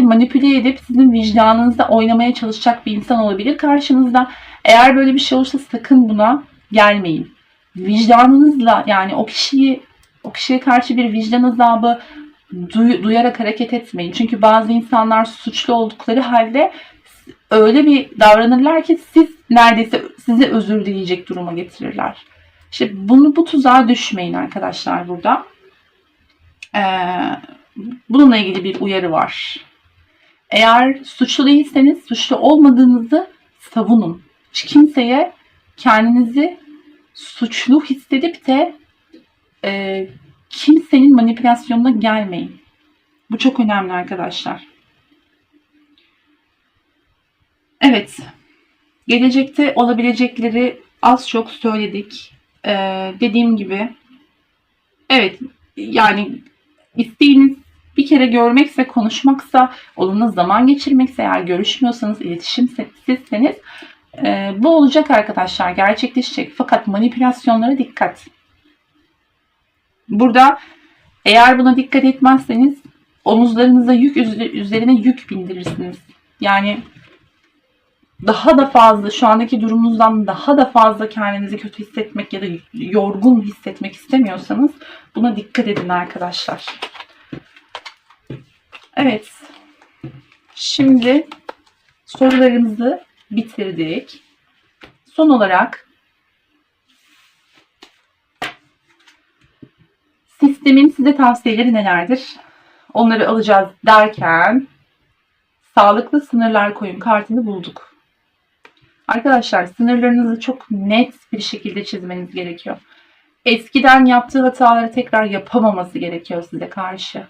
S1: manipüle edip sizin vicdanınızda oynamaya çalışacak bir insan olabilir karşınızda. Eğer böyle bir şey olursa sakın buna gelmeyin. Vicdanınızla, yani o kişiye karşı bir vicdan azabı duyarak hareket etmeyin. Çünkü bazı insanlar suçlu oldukları halde öyle bir davranırlar ki siz neredeyse size özür dileyecek duruma getirirler. İşte bu tuzağa düşmeyin arkadaşlar burada. Bununla ilgili bir uyarı var. Eğer suçlu değilseniz suçlu olmadığınızı savunun. Hiç kimseye kendinizi suçlu hissedip de kimsenin manipülasyonuna gelmeyin. Bu çok önemli arkadaşlar. Evet. Gelecekte olabilecekleri az çok söyledik. Dediğim gibi, evet, yani isteğiniz bir kere görmekse, konuşmaksa, onunla zaman geçirmekse, eğer görüşmüyorsanız, iletişimsizseniz bu olacak arkadaşlar, gerçekleşecek. Fakat manipülasyonlara dikkat. Burada eğer buna dikkat etmezseniz omuzlarınıza üzerine yük bindirirsiniz. Yani daha da fazla, şu andaki durumunuzdan daha da fazla kendinizi kötü hissetmek ya da yorgun hissetmek istemiyorsanız buna dikkat edin arkadaşlar. Evet. Şimdi sorularımızı bitirdik. Son olarak sistemin size tavsiyeleri nelerdir? Onları alacağız derken sağlıklı sınırlar koyun kartını bulduk. Arkadaşlar, sınırlarınızı çok net bir şekilde çizmeniz gerekiyor. Eskiden yaptığı hataları tekrar yapamaması gerekiyor size karşı.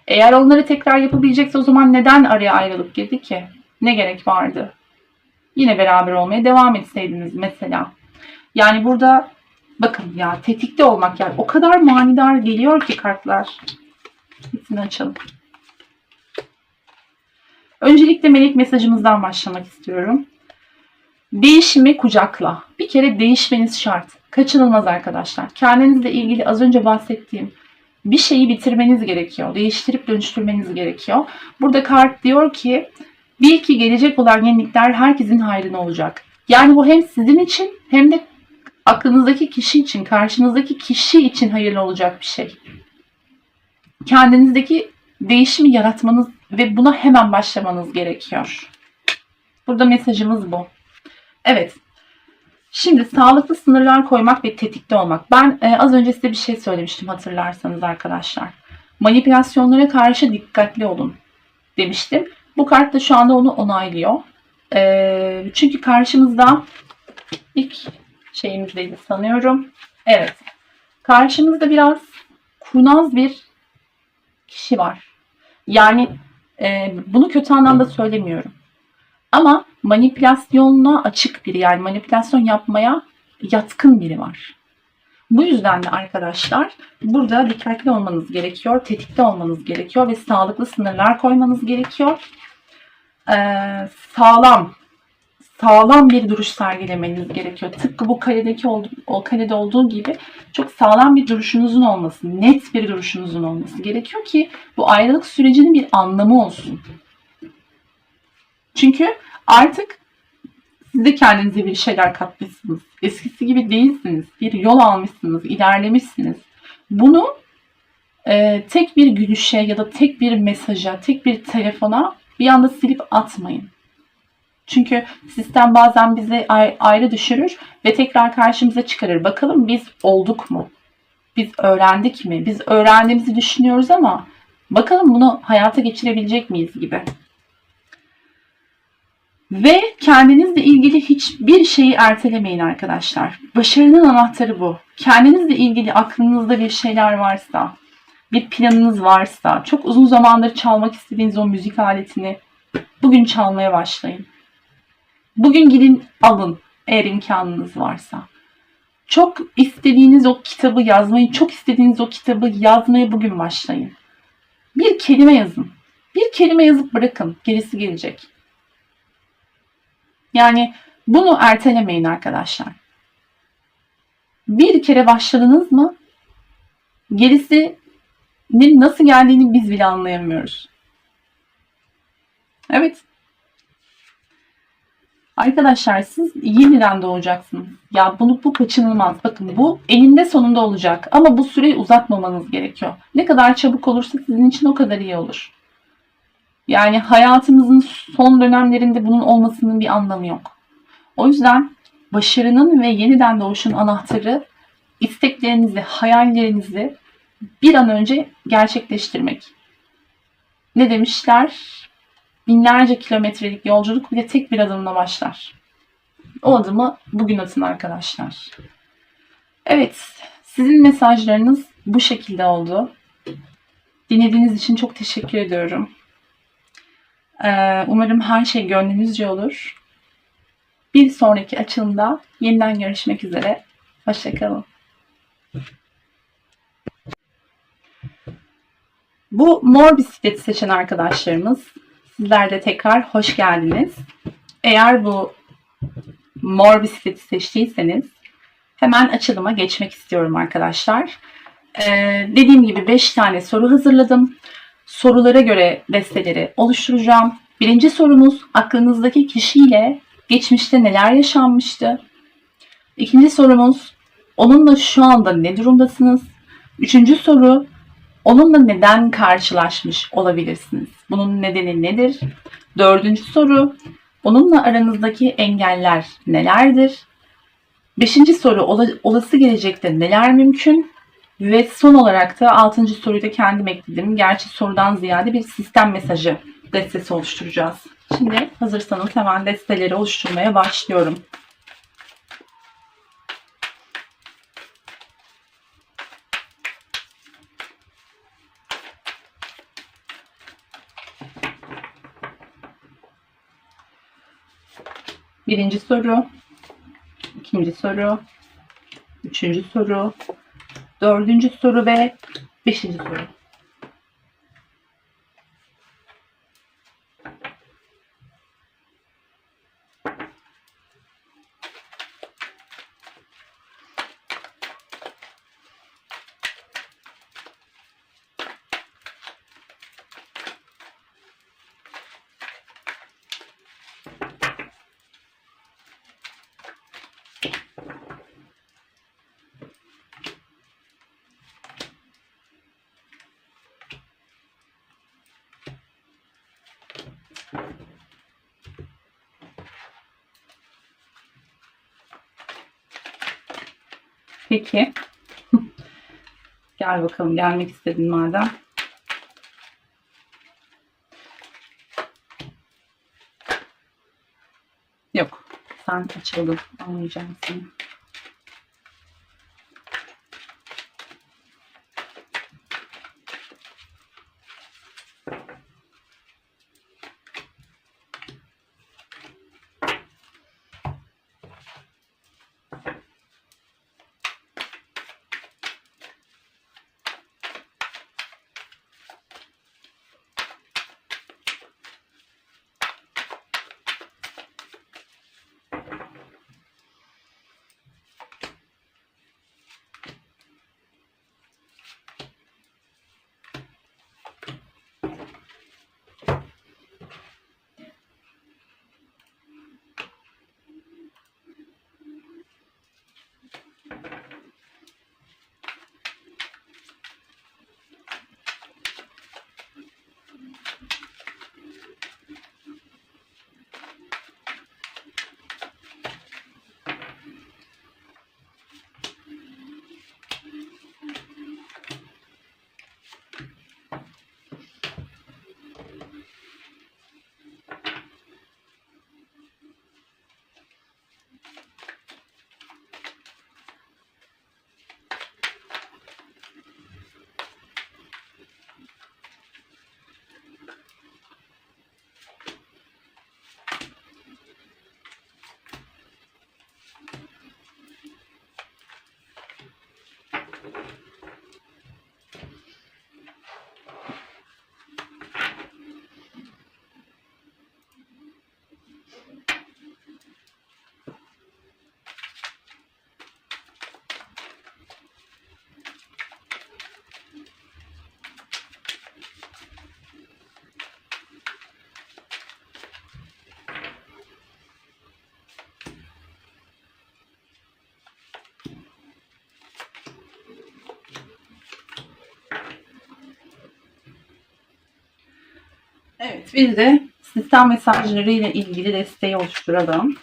S1: Eğer onları tekrar yapabilecekse o zaman neden araya ayrılıp girdi ki? Ne gerek vardı? Yine beraber olmaya devam etseydiniz mesela. Yani burada bakın ya, tetikte olmak, yani o kadar manidar geliyor ki kartlar. Hepsini açalım. Öncelikle melek mesajımızdan başlamak istiyorum. Değişimi kucakla. Bir kere değişmeniz şart. Kaçınılmaz arkadaşlar. Kendinizle ilgili az önce bahsettiğim bir şeyi bitirmeniz gerekiyor. Değiştirip dönüştürmeniz gerekiyor. Burada kart diyor ki bil ki gelecek olan yenilikler herkesin hayrına olacak. Yani bu hem sizin için hem de aklınızdaki kişi için, karşınızdaki kişi için hayırlı olacak bir şey. Kendinizdeki değişimi yaratmanız ve buna hemen başlamanız gerekiyor. Burada mesajımız bu. Evet. Şimdi sağlıklı sınırlar koymak ve tetikte olmak. Ben az önce size bir şey söylemiştim, hatırlarsanız arkadaşlar. Manipülasyonlara karşı dikkatli olun demiştim. Bu kart da şu anda onu onaylıyor. Çünkü karşımızda ilk şeyimizdeydi sanıyorum. Evet. Karşımızda biraz kurnaz bir kişi var. Yani bunu kötü anlamda söylemiyorum. Ama manipülasyonuna açık biri, yani manipülasyon yapmaya yatkın biri var. Bu yüzden de arkadaşlar burada dikkatli olmanız gerekiyor, tetikte olmanız gerekiyor ve sağlıklı sınırlar koymanız gerekiyor. Sağlam bir duruş sergilemeniz gerekiyor. Tıpkı bu karede olduğu gibi çok sağlam bir duruşunuzun olması, net bir duruşunuzun olması gerekiyor ki bu ayrılık sürecinin bir anlamı olsun. Çünkü artık siz de kendinize bir şeyler katmışsınız. Eskisi gibi değilsiniz. Bir yol almışsınız, ilerlemişsiniz. Bunu tek bir gülüşe ya da tek bir mesaja, tek bir telefona bir anda silip atmayın. Çünkü sistem bazen bizi ayrı düşürür ve tekrar karşımıza çıkarır. Bakalım biz olduk mu? Biz öğrendik mi? Biz öğrendiğimizi düşünüyoruz ama bakalım bunu hayata geçirebilecek miyiz gibi. Ve kendinizle ilgili hiçbir şeyi ertelemeyin arkadaşlar. Başarının anahtarı bu. Kendinizle ilgili aklınızda bir şeyler varsa, bir planınız varsa, çok uzun zamandır çalmak istediğiniz o müzik aletini bugün çalmaya başlayın. Bugün gidin alın eğer imkanınız varsa. Çok istediğiniz o kitabı yazmayı, çok istediğiniz o kitabı yazmaya bugün başlayın. Bir kelime yazın. Bir kelime yazıp bırakın. Gerisi gelecek. Yani bunu ertelemeyin arkadaşlar. Bir kere başladınız mı gerisinin nasıl geldiğini biz bile anlayamıyoruz. Evet. Arkadaşlar siz yeniden doğacaksınız. Ya bu kaçınılmaz. Bakın bu eninde sonunda olacak. Ama bu süreyi uzatmamanız gerekiyor. Ne kadar çabuk olursa sizin için o kadar iyi olur. Yani hayatımızın son dönemlerinde bunun olmasının bir anlamı yok. O yüzden başarının ve yeniden doğuşun anahtarı isteklerinizi, hayallerinizi bir an önce gerçekleştirmek. Ne demişler? Binlerce kilometrelik yolculuk bile tek bir adımla başlar. O adımı bugün atın arkadaşlar. Evet, sizin mesajlarınız bu şekilde oldu. Dinlediğiniz için çok teşekkür ediyorum. Umarım her şey gönlünüzce olur. Bir sonraki açılımda yeniden görüşmek üzere. Hoşça kalın. Bu mor bisikleti seçen arkadaşlarımız, sizler de tekrar hoş geldiniz. Eğer bu mor bisikleti seçtiyseniz hemen açılıma geçmek istiyorum arkadaşlar. Dediğim gibi 5 tane soru hazırladım. Sorulara göre desteleri oluşturacağım. Birinci sorumuz, aklınızdaki kişiyle geçmişte neler yaşanmıştı? İkinci sorumuz, onunla şu anda ne durumdasınız? Üçüncü soru, onunla neden karşılaşmış olabilirsiniz? Bunun nedeni nedir? Dördüncü soru, Onunla aranızdaki engeller nelerdir? Beşinci soru, olası gelecekte neler mümkün? Ve son olarak da altıncı soruyu da kendim ekledim. Gerçi sorudan ziyade bir sistem mesajı destesi oluşturacağız. Şimdi hazırsanız hemen desteleri oluşturmaya başlıyorum. Birinci soru, ikinci soru, üçüncü soru, dördüncü soru ve beşinci soru. Peki. Gel bakalım, gelmek istedin madem. Yok. Sen açıldın. Anlayacağım seni. Evet, bir de sistem mesajları ile ilgili desteği oluşturalım.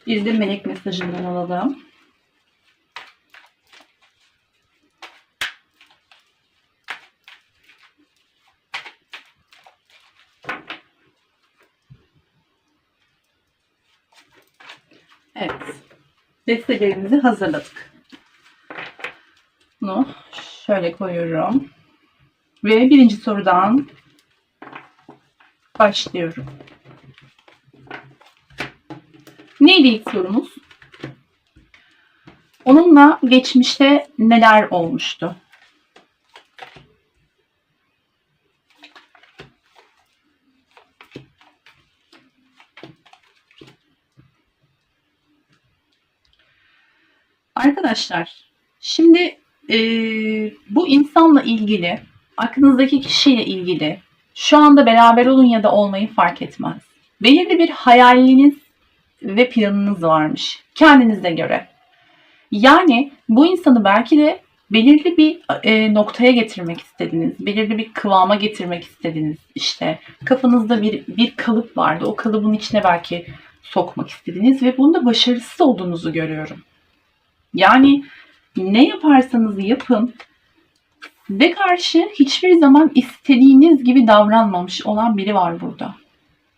S1: Bir de melek mesajından alalım. Evet. Destelerimizi hazırladık. Bunu şöyle koyuyorum. Ve birinci sorudan başlıyorum. Neydi ilk sorumuz? Onunla geçmişte neler olmuştu? Arkadaşlar, şimdi bu insanla ilgili, aklınızdaki kişiyle ilgili şu anda beraber olun ya da olmayı fark etmez. Belirli bir hayaliniz ve planınız varmış kendinize göre. Yani bu insanı belki de belirli bir noktaya getirmek istediniz, belirli bir kıvama getirmek istediniz. İşte kafanızda bir kalıp vardı, o kalıbın içine belki sokmak istediniz ve bunda başarısız olduğunuzu görüyorum. Yani ne yaparsanız yapın, size karşı hiçbir zaman istediğiniz gibi davranmamış olan biri var burada.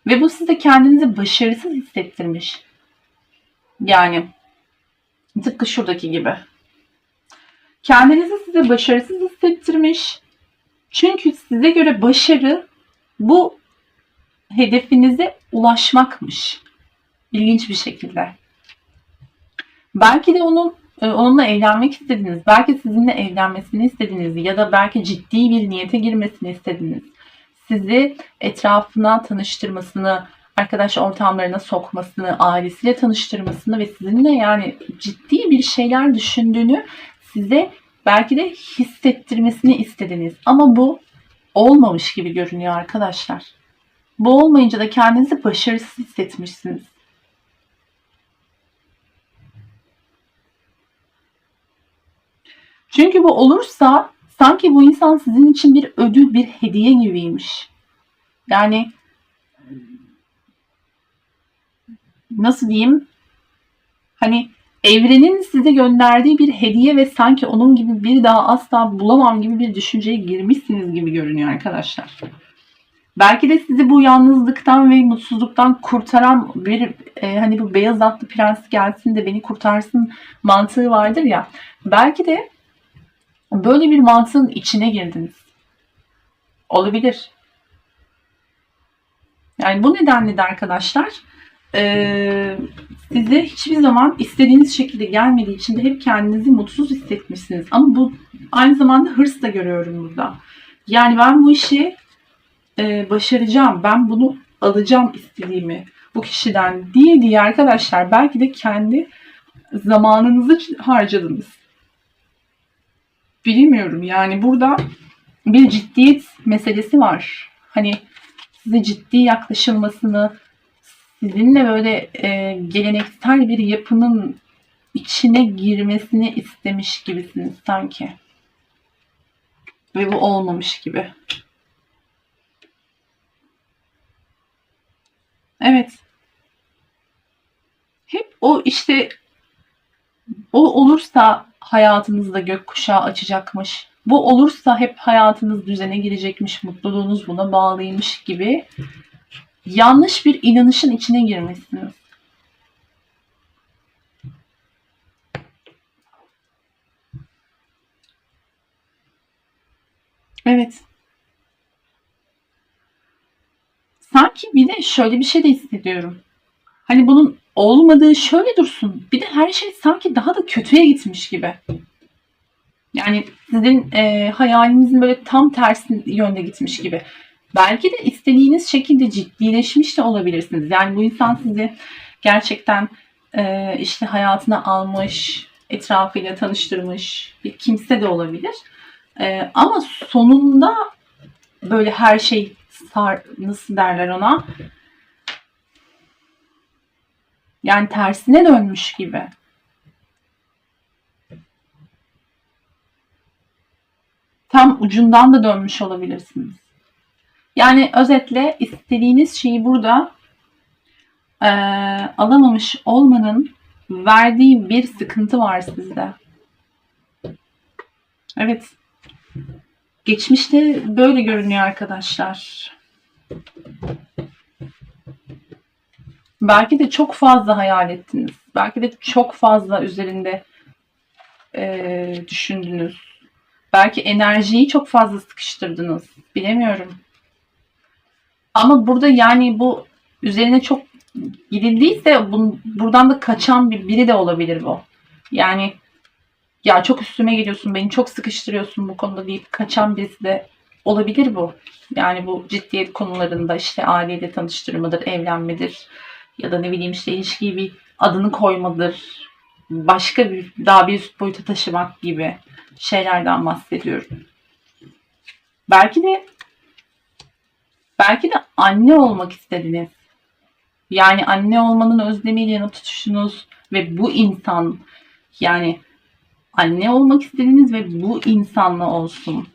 S1: Ve bu size kendinizi başarısız hissettirmiş. Yani tıpkı şuradaki gibi. Kendinizi size başarısız hissettirmiş. Çünkü size göre başarı bu hedefinize ulaşmakmış. İlginç bir şekilde. Belki de onunla evlenmek istediniz. Belki sizinle evlenmesini istediniz ya da belki ciddi bir niyete girmesini istediniz. Sizi etrafına tanıştırmasını, arkadaş ortamlarına sokmasını, ailesiyle tanıştırmasını ve sizinle yani ciddi bir şeyler düşündüğünü size belki de hissettirmesini istediniz. Ama bu olmamış gibi görünüyor arkadaşlar. Bu olmayınca da kendinizi başarısız hissetmişsiniz. Çünkü bu olursa sanki bu insan sizin için bir ödül, bir hediye gibiymiş. Yani nasıl diyeyim? Hani evrenin size gönderdiği bir hediye ve sanki onun gibi bir daha asla bulamam gibi bir düşünceye girmişsiniz gibi görünüyor arkadaşlar. Belki de sizi bu yalnızlıktan ve mutsuzluktan kurtaran bir hani bu beyaz atlı prens gelsin de beni kurtarsın mantığı vardır ya. Belki de böyle bir mantığın içine girdiniz. Olabilir. Yani bu nedenle de arkadaşlar size hiçbir zaman istediğiniz şekilde gelmediği için de hep kendinizi mutsuz hissetmişsiniz. Ama bu aynı zamanda hırs da görüyorum burada. Yani ben bu işi başaracağım, ben bunu alacağım istediğimi bu kişiden diye arkadaşlar belki de kendi zamanınızı harcadınız. Bilmiyorum yani burada bir ciddiyet meselesi var. Hani size ciddi yaklaşılmasını, sizinle böyle geleneksel bir yapının içine girmesini istemiş gibisiniz sanki. Ve bu olmamış gibi. Evet. Hep o işte o olursa hayatınızda gökkuşağı açacakmış. Bu olursa hep hayatınız düzene girecekmiş, mutluluğunuz buna bağlıymış gibi yanlış bir inanışın içine girmişsiniz. Evet. Sanki bir de şöyle bir şey de hissediyorum. Hani bunun olmadığı şöyle dursun. Bir de her şey sanki daha da kötüye gitmiş gibi. Yani sizin hayalinizin böyle tam tersi yönde gitmiş gibi. Belki de istediğiniz şekilde ciddileşmiş de olabilirsiniz. Yani bu insan sizi gerçekten işte hayatına almış, etrafıyla tanıştırmış bir kimse de olabilir. Ama sonunda böyle her şey nasıl derler ona? Yani tersine dönmüş gibi. Tam ucundan da dönmüş olabilirsiniz. Yani özetle istediğiniz şeyi burada alamamış olmanın verdiği bir sıkıntı var sizde. Evet. Geçmişte böyle görünüyor arkadaşlar. Belki de çok fazla hayal ettiniz. Belki de çok fazla üzerinde düşündünüz. Belki enerjiyi çok fazla sıkıştırdınız. Bilemiyorum. Ama burada yani bu üzerine çok gidildiyse buradan da kaçan biri de olabilir bu. Yani ya çok üstüme geliyorsun, beni çok sıkıştırıyorsun bu konuda deyip kaçan birisi de olabilir bu. Yani bu ciddiyet konularında işte aileyle tanıştırmadır, evlenmedir ya da ne bileyim işte ilişkiyi bir adını koymadır, başka bir daha bir üst boyuta taşımak gibi şeylerden bahsediyorum. Belki de belki de anne olmak istediniz. Yani anne olmanın özlemiyle yanıp tutuşunuz ve bu insan yani anne olmak istediğiniz ve bu insanla olsun.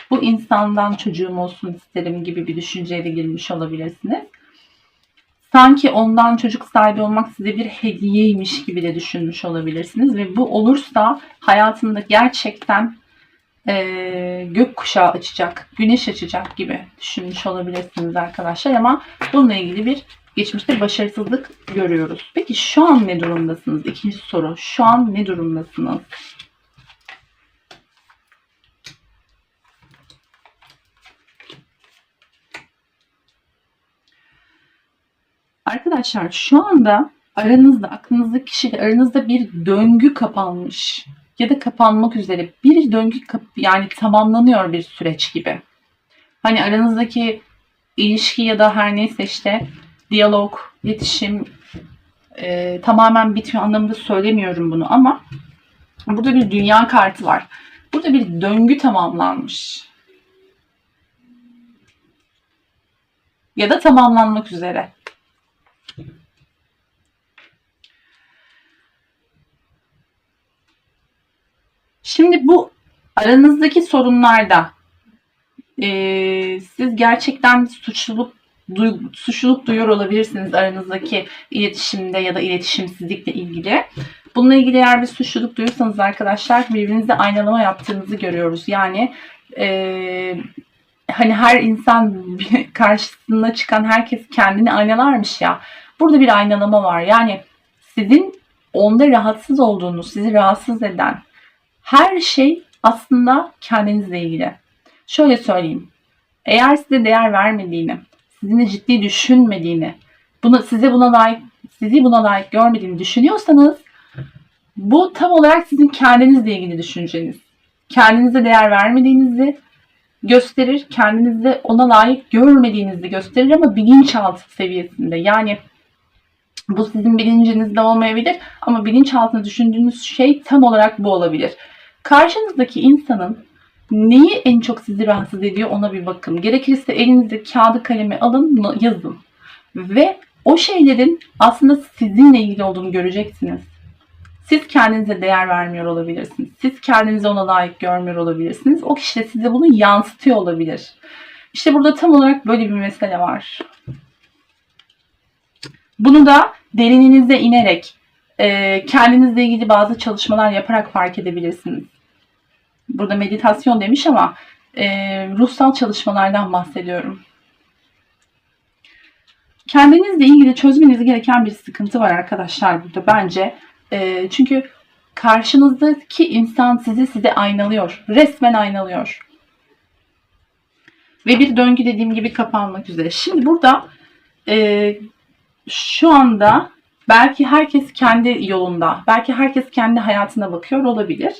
S1: Bu insandan çocuğum olsun isterim gibi bir düşünceyle girmiş olabilirsiniz. Sanki ondan çocuk sahibi olmak size bir hediyeymiş gibi de düşünmüş olabilirsiniz. Ve bu olursa hayatında gerçekten gökkuşağı açacak, güneş açacak gibi düşünmüş olabilirsiniz arkadaşlar. Ama bununla ilgili bir geçmişte başarısızlık görüyoruz. Peki şu an ne durumdasınız? İkinci soru. Şu an ne durumdasınız? Arkadaşlar şu anda aranızda, aklınızdaki kişiyle aranızda bir döngü kapanmış ya da kapanmak üzere bir döngü yani tamamlanıyor bir süreç gibi. Hani aranızdaki ilişki ya da her neyse işte diyalog, iletişim tamamen bitiyor anlamında söylemiyorum bunu ama burada bir dünya kartı var. Burada bir döngü tamamlanmış ya da tamamlanmak üzere. Şimdi bu aranızdaki sorunlarda siz gerçekten suçluluk duyuyor olabilirsiniz aranızdaki iletişimde ya da iletişimsizlikle ilgili. Bununla ilgili eğer bir suçluluk duyuyorsanız arkadaşlar birbirinizle aynalama yaptığınızı görüyoruz. Yani hani her insan karşısına çıkan herkes kendini aynalarmış ya. Burada bir aynalama var. Yani sizin onda rahatsız olduğunuz, sizi rahatsız eden her şey aslında kendinizle ilgili. Şöyle söyleyeyim. Eğer size değer vermediğini, sizinle ciddi düşünmediğini, sizi buna layık görmediğini düşünüyorsanız bu tam olarak sizin kendinizle ilgili düşünceniz. Kendinize değer vermediğinizi gösterir, kendinizi ona layık görmediğinizi gösterir ama bilinçaltı seviyesinde. Yani bu sizin bilincinizde olmayabilir ama bilinçaltında düşündüğünüz şey tam olarak bu olabilir. Karşınızdaki insanın neyi en çok sizi rahatsız ediyor ona bir bakın. Gerekirse elinizde kağıdı kalemi alın, yazın. Ve o şeylerin aslında sizinle ilgili olduğunu göreceksiniz. Siz kendinize değer vermiyor olabilirsiniz. Siz kendinizi ona layık görmüyor olabilirsiniz. O kişi de size bunu yansıtıyor olabilir. İşte burada tam olarak böyle bir mesele var. Bunu da derininize inerek, kendinizle ilgili bazı çalışmalar yaparak fark edebilirsiniz. Burada meditasyon demiş ama ruhsal çalışmalardan bahsediyorum. Kendinizle ilgili çözmeniz gereken bir sıkıntı var arkadaşlar burada bence. Çünkü karşınızdaki insan sizi aynalıyor. Resmen aynalıyor. Ve bir döngü dediğim gibi kapanmak üzere. Şimdi burada şu anda belki herkes kendi yolunda, belki herkes kendi hayatına bakıyor olabilir.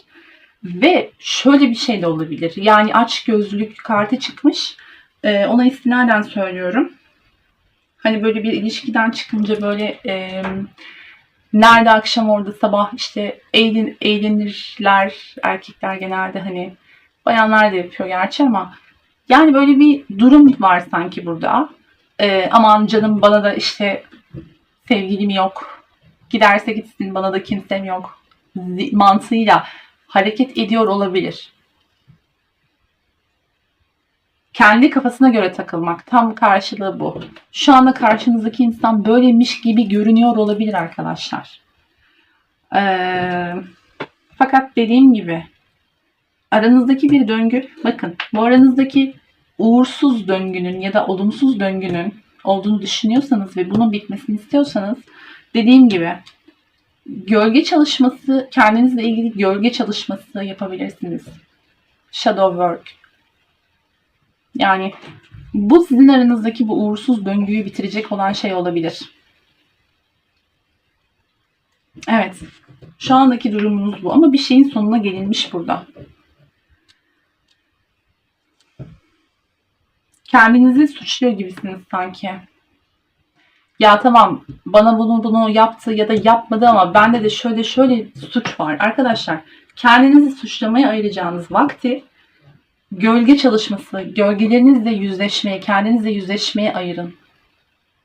S1: Ve şöyle bir şey de olabilir. Yani açgözlülük kartı çıkmış. Ona istinaden söylüyorum. Hani böyle bir ilişkiden çıkınca böyle nerede akşam orada sabah işte eğlenirler erkekler genelde, hani bayanlar da yapıyor gerçi ama yani böyle bir durum var sanki burada. Aman canım, bana da işte sevgilim yok, giderse gitsin, bana da kimsem yok mantığıyla hareket ediyor olabilir. Kendi kafasına göre takılmak, tam karşılığı bu. Şu anda karşınızdaki insan böylemiş gibi görünüyor olabilir arkadaşlar. Ee, Fakat dediğim gibi aranızdaki bir döngü, bakın bu aranızdaki uğursuz döngünün ya da olumsuz döngünün olduğunu düşünüyorsanız ve bunun bitmesini istiyorsanız, dediğim gibi gölge çalışması, kendinizle ilgili gölge çalışması yapabilirsiniz. Shadow work. Yani bu sizin aranızdaki bu uğursuz döngüyü bitirecek olan şey olabilir. Evet. Şu andaki durumunuz bu ama bir şeyin sonuna gelinmiş burada. Kendinizi suçluyor gibisiniz sanki. Ya tamam, bana bunu yaptı ya da yapmadı ama bende de şöyle suç var. Arkadaşlar, kendinizi suçlamaya ayıracağınız vakti gölge çalışması, gölgelerinizle yüzleşmeye, kendinizle yüzleşmeye ayırın.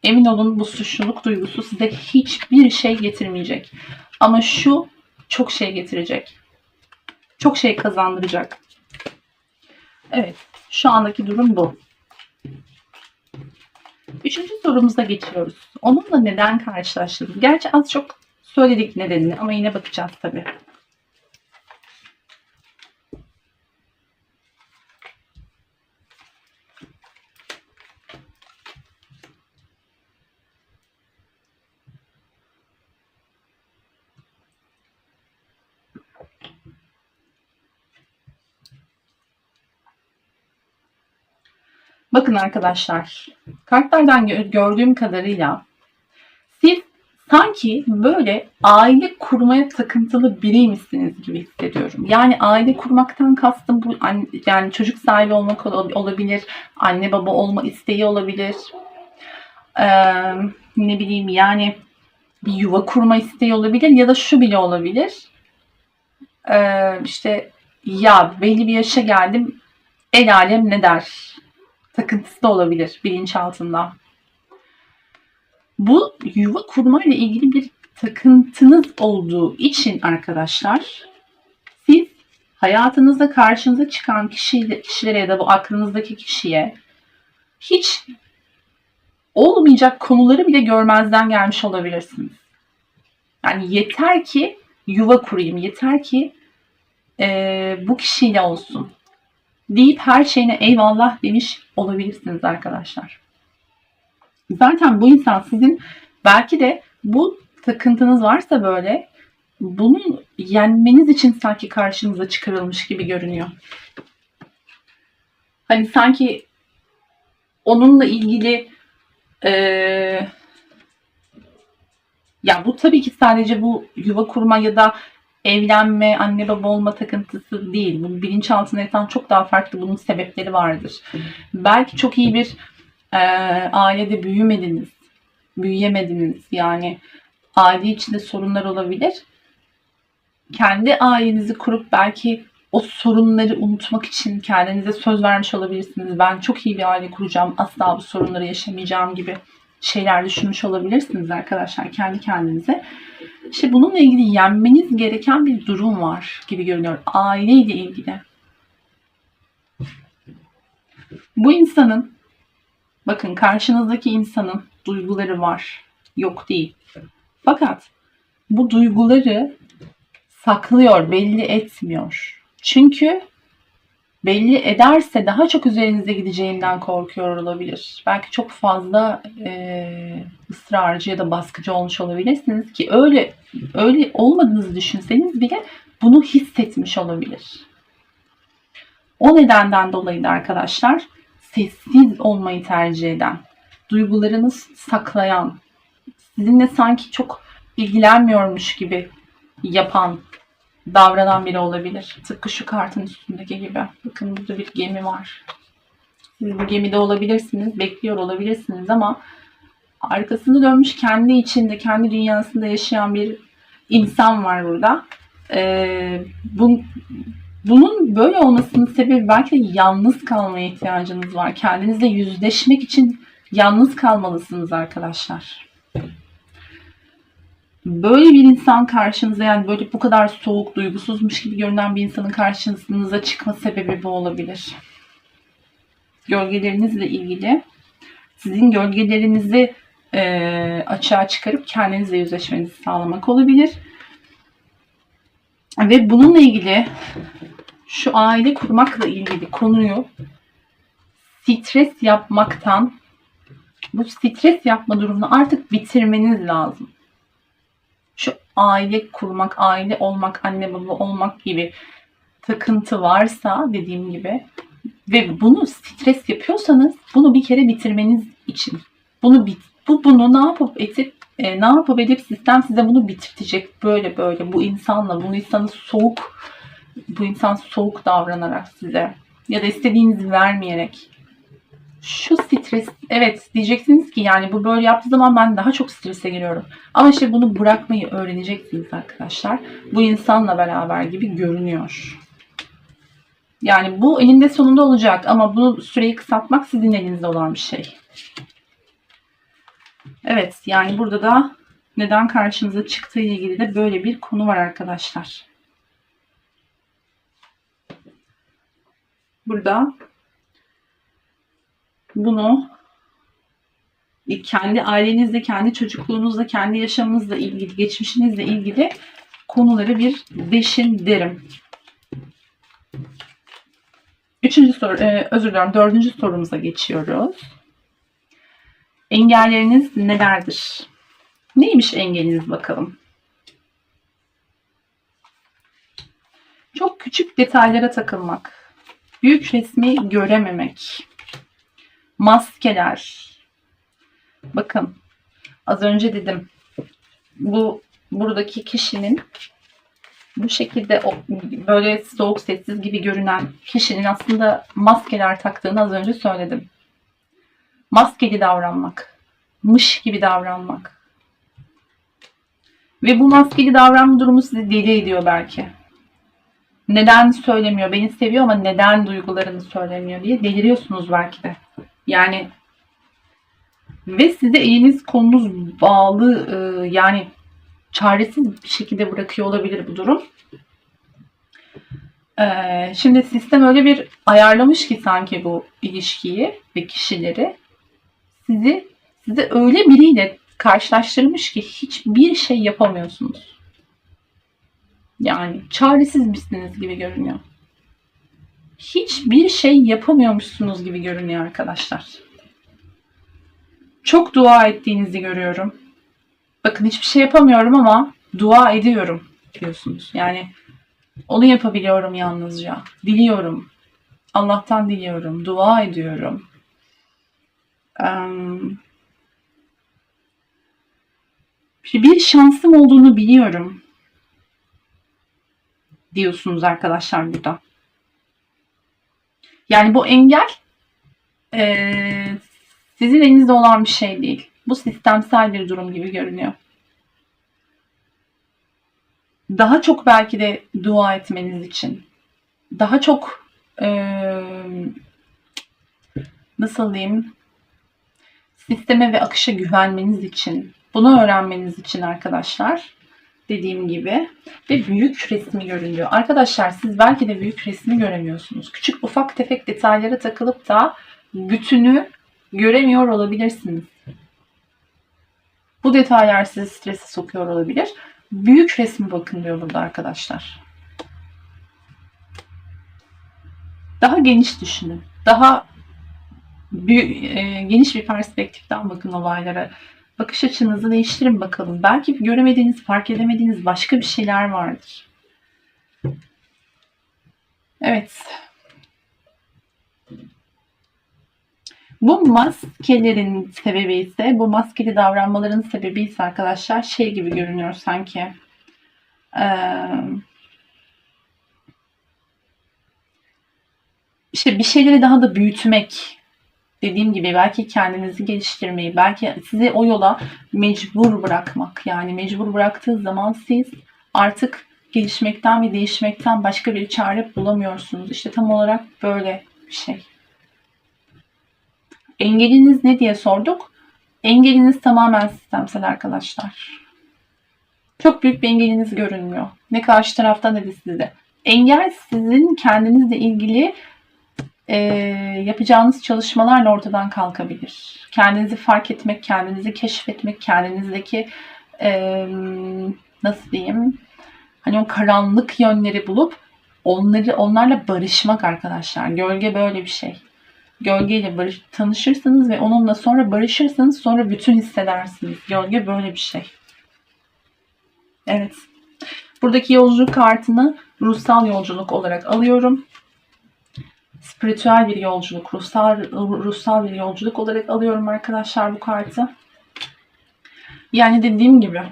S1: Emin olun bu suçluluk duygusu size hiçbir şey getirmeyecek. Ama şu çok şey getirecek. Çok şey kazandıracak. Evet, şu andaki durum bu. Üçüncü sorumuza geçiyoruz. Onunla neden karşılaştınız? Gerçi az çok söyledik nedenini ama yine bakacağız tabii. Bakın arkadaşlar, kartlardan gördüğüm kadarıyla siz sanki böyle aile kurmaya takıntılı biriymişsiniz gibi hissediyorum. Yani aile kurmaktan kastım bu, yani çocuk sahibi olmak olabilir, anne baba olma isteği olabilir. Ne bileyim yani bir yuva kurma isteği olabilir ya da şu bile olabilir. İşte ya belli bir yaşa geldim, el alem ne der takıntısı da olabilir bilinçaltında. Bu yuva kurma ile ilgili bir takıntınız olduğu için arkadaşlar, siz hayatınızda karşınıza çıkan kişilere ya da bu aklınızdaki kişiye hiç olmayacak konuları bile görmezden gelmiş olabilirsiniz. Yani yeter ki yuva kurayım, yeter ki bu kişiyle olsun deyip her şeyine eyvallah demiş olabilirsiniz arkadaşlar. Zaten bu insan sizin, belki de bu takıntınız varsa böyle, bunu yenmeniz için sanki karşınıza çıkarılmış gibi görünüyor. Hani sanki onunla ilgili ya bu tabii ki sadece bu yuva kurma ya da evlenme, anne baba olma takıntısı değil. Bunun bilinçaltında yatan çok daha farklı, bunun sebepleri vardır. Belki çok iyi bir ailede büyüyemediniz. Yani aile içinde sorunlar olabilir. Kendi ailenizi kurup belki o sorunları unutmak için kendinize söz vermiş olabilirsiniz. Ben çok iyi bir aile kuracağım, asla bu sorunları yaşamayacağım gibi şeyler düşünmüş olabilirsiniz arkadaşlar kendi kendinize. İşte bununla ilgili yenmeniz gereken bir durum var gibi görünüyor. Aileyle ilgili. Bu insanın, bakın karşınızdaki insanın duyguları var. Yok değil. Fakat bu duyguları saklıyor, belli etmiyor. Çünkü belli ederse daha çok üzerinize gideceğinden korkuyor olabilir. Belki çok fazla ısrarcı ya da baskıcı olmuş olabilirsiniz ki öyle olmadığınızı düşünseniz bile bunu hissetmiş olabilir. O nedenden dolayı da arkadaşlar sessiz olmayı tercih eden, duygularını saklayan, sizinle sanki çok ilgilenmiyormuş gibi yapan davranan biri olabilir. Tıpkı şu kartın üstündeki gibi. Bakın burada bir gemi var. Siz bu gemide olabilirsiniz, bekliyor olabilirsiniz ama arkasını dönmüş kendi içinde, kendi dünyasında yaşayan bir insan var burada. Bunun böyle olmasının sebebi belki de yalnız kalmaya ihtiyacınız var. Kendinizle yüzleşmek için yalnız kalmalısınız arkadaşlar. Böyle bir insan karşınıza, yani böyle bu kadar soğuk, duygusuzmuş gibi görünen bir insanın karşınıza çıkma sebebi bu olabilir. Gölgelerinizle ilgili sizin gölgelerinizi açığa çıkarıp kendinizle yüzleşmenizi sağlamak olabilir. Ve bununla ilgili şu aile kurmakla ilgili konuyu stres yapmaktan, bu stres yapma durumunu artık bitirmeniz lazım. Şu aile kurmak, aile olmak, anne baba olmak gibi takıntı varsa dediğim gibi ve bunu stres yapıyorsanız bunu bir kere bitirmeniz için bunu ne yapıp edip sistem size bunu bitirtecek böyle bu insanla, bu insan soğuk davranarak size ya da istediğinizi vermeyerek şu stres, evet diyeceksiniz ki yani bu böyle yaptığı zaman ben daha çok strese giriyorum. Ama işte bunu bırakmayı öğreneceksiniz arkadaşlar. Bu insanla beraber gibi görünüyor. Yani bu eninde sonunda olacak ama bu süreyi kısaltmak sizin elinizde olan bir şey. Evet, yani burada da neden karşınıza çıktığı ile ilgili de böyle bir konu var arkadaşlar. Burada bunu kendi ailenizle, kendi çocukluğunuzla, kendi yaşamınızla ilgili, geçmişinizle ilgili konuları bir deşin derim. Dördüncü sorumuza geçiyoruz. Engelleriniz nelerdir? Neymiş engeliniz bakalım? Çok küçük detaylara takılmak, büyük resmi görememek, maskeler. Bakın, az önce dedim, buradaki kişinin bu şekilde böyle soğuk, sessiz gibi görünen kişinin aslında maskeler taktığını az önce söyledim. Maskeli davranmak, mış gibi davranmak. Ve bu maskeli davranma durumu sizi deli ediyor belki. Neden söylemiyor, beni seviyor ama neden duygularını söylemiyor diye deliriyorsunuz belki de. Yani ve size eliniz kolunuz bağlı, yani çaresiz bir şekilde bırakıyor olabilir bu durum. Şimdi sistem öyle bir ayarlamış ki sanki bu ilişkiyi ve kişileri size öyle biriyle karşılaştırmış ki hiçbir şey yapamıyorsunuz. Yani çaresiz misiniz gibi görünüyor. Hiçbir şey yapamıyormuşsunuz gibi görünüyor arkadaşlar. Çok dua ettiğinizi görüyorum. Bakın hiçbir şey yapamıyorum ama dua ediyorum diyorsunuz. Yani onu yapabiliyorum yalnızca. Diliyorum. Allah'tan diliyorum. Dua ediyorum. Bir şansım olduğunu biliyorum diyorsunuz arkadaşlar burada. Yani bu engel sizin elinizde olan bir şey değil. Bu sistemsel bir durum gibi görünüyor. Daha çok belki de dua etmeniz için, daha çok nasıl diyeyim, sisteme ve akışa güvenmeniz için, bunu öğrenmeniz için arkadaşlar, dediğim gibi, ve büyük resmi görünüyor. Arkadaşlar siz belki de büyük resmi göremiyorsunuz. Küçük ufak tefek detaylara takılıp da bütünü göremiyor olabilirsiniz. Bu detaylar sizi strese sokuyor olabilir. Büyük resmi bakın diyor burada arkadaşlar. Daha geniş düşünün. Daha geniş bir perspektiften bakın olaylara. Bakış açınızı değiştirin bakalım. Belki göremediğiniz, fark edemediğiniz başka bir şeyler vardır. Evet. Bu maskelerin sebebi ise, bu maskeli davranmaların sebebi ise arkadaşlar şey gibi görünüyor sanki. İşte bir şeyleri daha da büyütmek, dediğim gibi belki kendinizi geliştirmeyi, belki sizi o yola mecbur bırakmak. Yani mecbur bıraktığı zaman siz artık gelişmekten ve değişmekten başka bir çare bulamıyorsunuz. İşte tam olarak böyle bir şey. Engeliniz ne diye sorduk. Engeliniz tamamen sistemsel arkadaşlar. Çok büyük bir engeliniz görünmüyor. Ne karşı tarafta ne de sizde. Engel sizin kendinizle ilgili yapacağınız çalışmalarla ortadan kalkabilir. Kendinizi fark etmek, kendinizi keşfetmek, kendinizdeki nasıl diyeyim, hani o karanlık yönleri bulup onlarla barışmak arkadaşlar. Gölge böyle bir şey. Gölgeyle tanışırsınız ve onunla sonra barışırsınız, sonra bütün hissedersiniz. Gölge böyle bir şey. Evet. Buradaki yolculuk kartını ruhsal yolculuk olarak alıyorum. Spiritüel bir yolculuk, ruhsal bir yolculuk olarak alıyorum arkadaşlar bu kartı. Yani dediğim gibi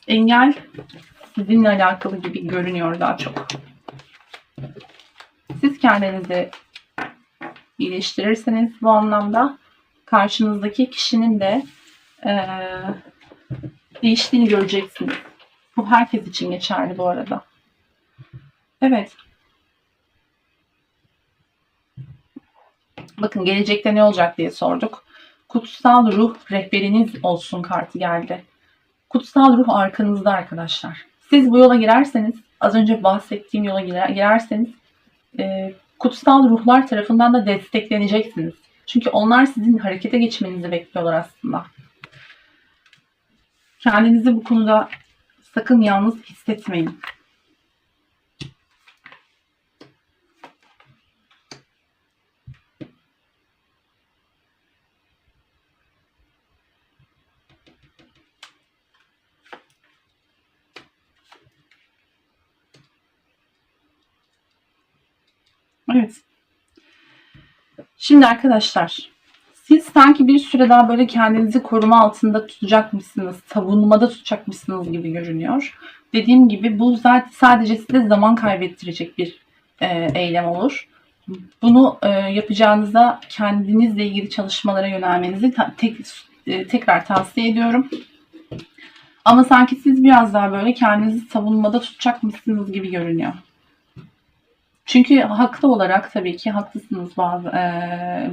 S1: engel sizinle alakalı gibi görünüyor daha çok. Siz kendinizi iyileştirirseniz bu anlamda karşınızdaki kişinin de değiştiğini göreceksiniz. Bu herkes için geçerli bu arada. Evet. Bakın gelecekte ne olacak diye sorduk. Kutsal ruh rehberiniz olsun kartı geldi. Kutsal ruh arkanızda arkadaşlar. Siz bu yola girerseniz, az önce bahsettiğim yola girerseniz kutsal ruhlar tarafından da destekleneceksiniz. Çünkü onlar sizin harekete geçmenizi bekliyorlar aslında. Kendinizi bu konuda sakın yalnız hissetmeyin. Evet. Şimdi arkadaşlar, siz sanki bir süre daha böyle kendinizi koruma altında tutacakmışsınız, savunmada tutacakmışsınız gibi görünüyor. Dediğim gibi bu zaten sadece size zaman kaybettirecek bir eylem olur. Bunu yapacağınızda kendinizle ilgili çalışmalara yönelmenizi tekrar tavsiye ediyorum. Ama sanki siz biraz daha böyle kendinizi savunmada tutacakmışsınız gibi görünüyor. Çünkü haklı olarak tabii ki haklısınız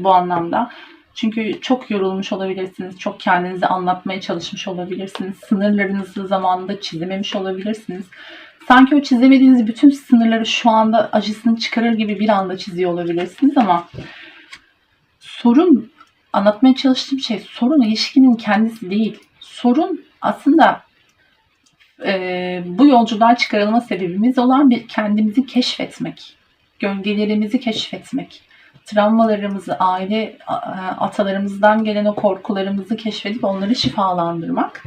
S1: bu anlamda. Çünkü çok yorulmuş olabilirsiniz, çok kendinizi anlatmaya çalışmış olabilirsiniz, sınırlarınızı zamanında çizememiş olabilirsiniz. Sanki o çizemediğiniz bütün sınırları şu anda acısını çıkarır gibi bir anda çiziyor olabilirsiniz ama sorun, anlatmaya çalıştığım şey, sorun ilişkinin kendisi değil. Sorun aslında bu yolculuğa çıkarılma sebebimiz olan bir kendimizi keşfetmek, gölgelerimizi keşfetmek, travmalarımızı, aile atalarımızdan gelen o korkularımızı keşfedip onları şifalandırmak.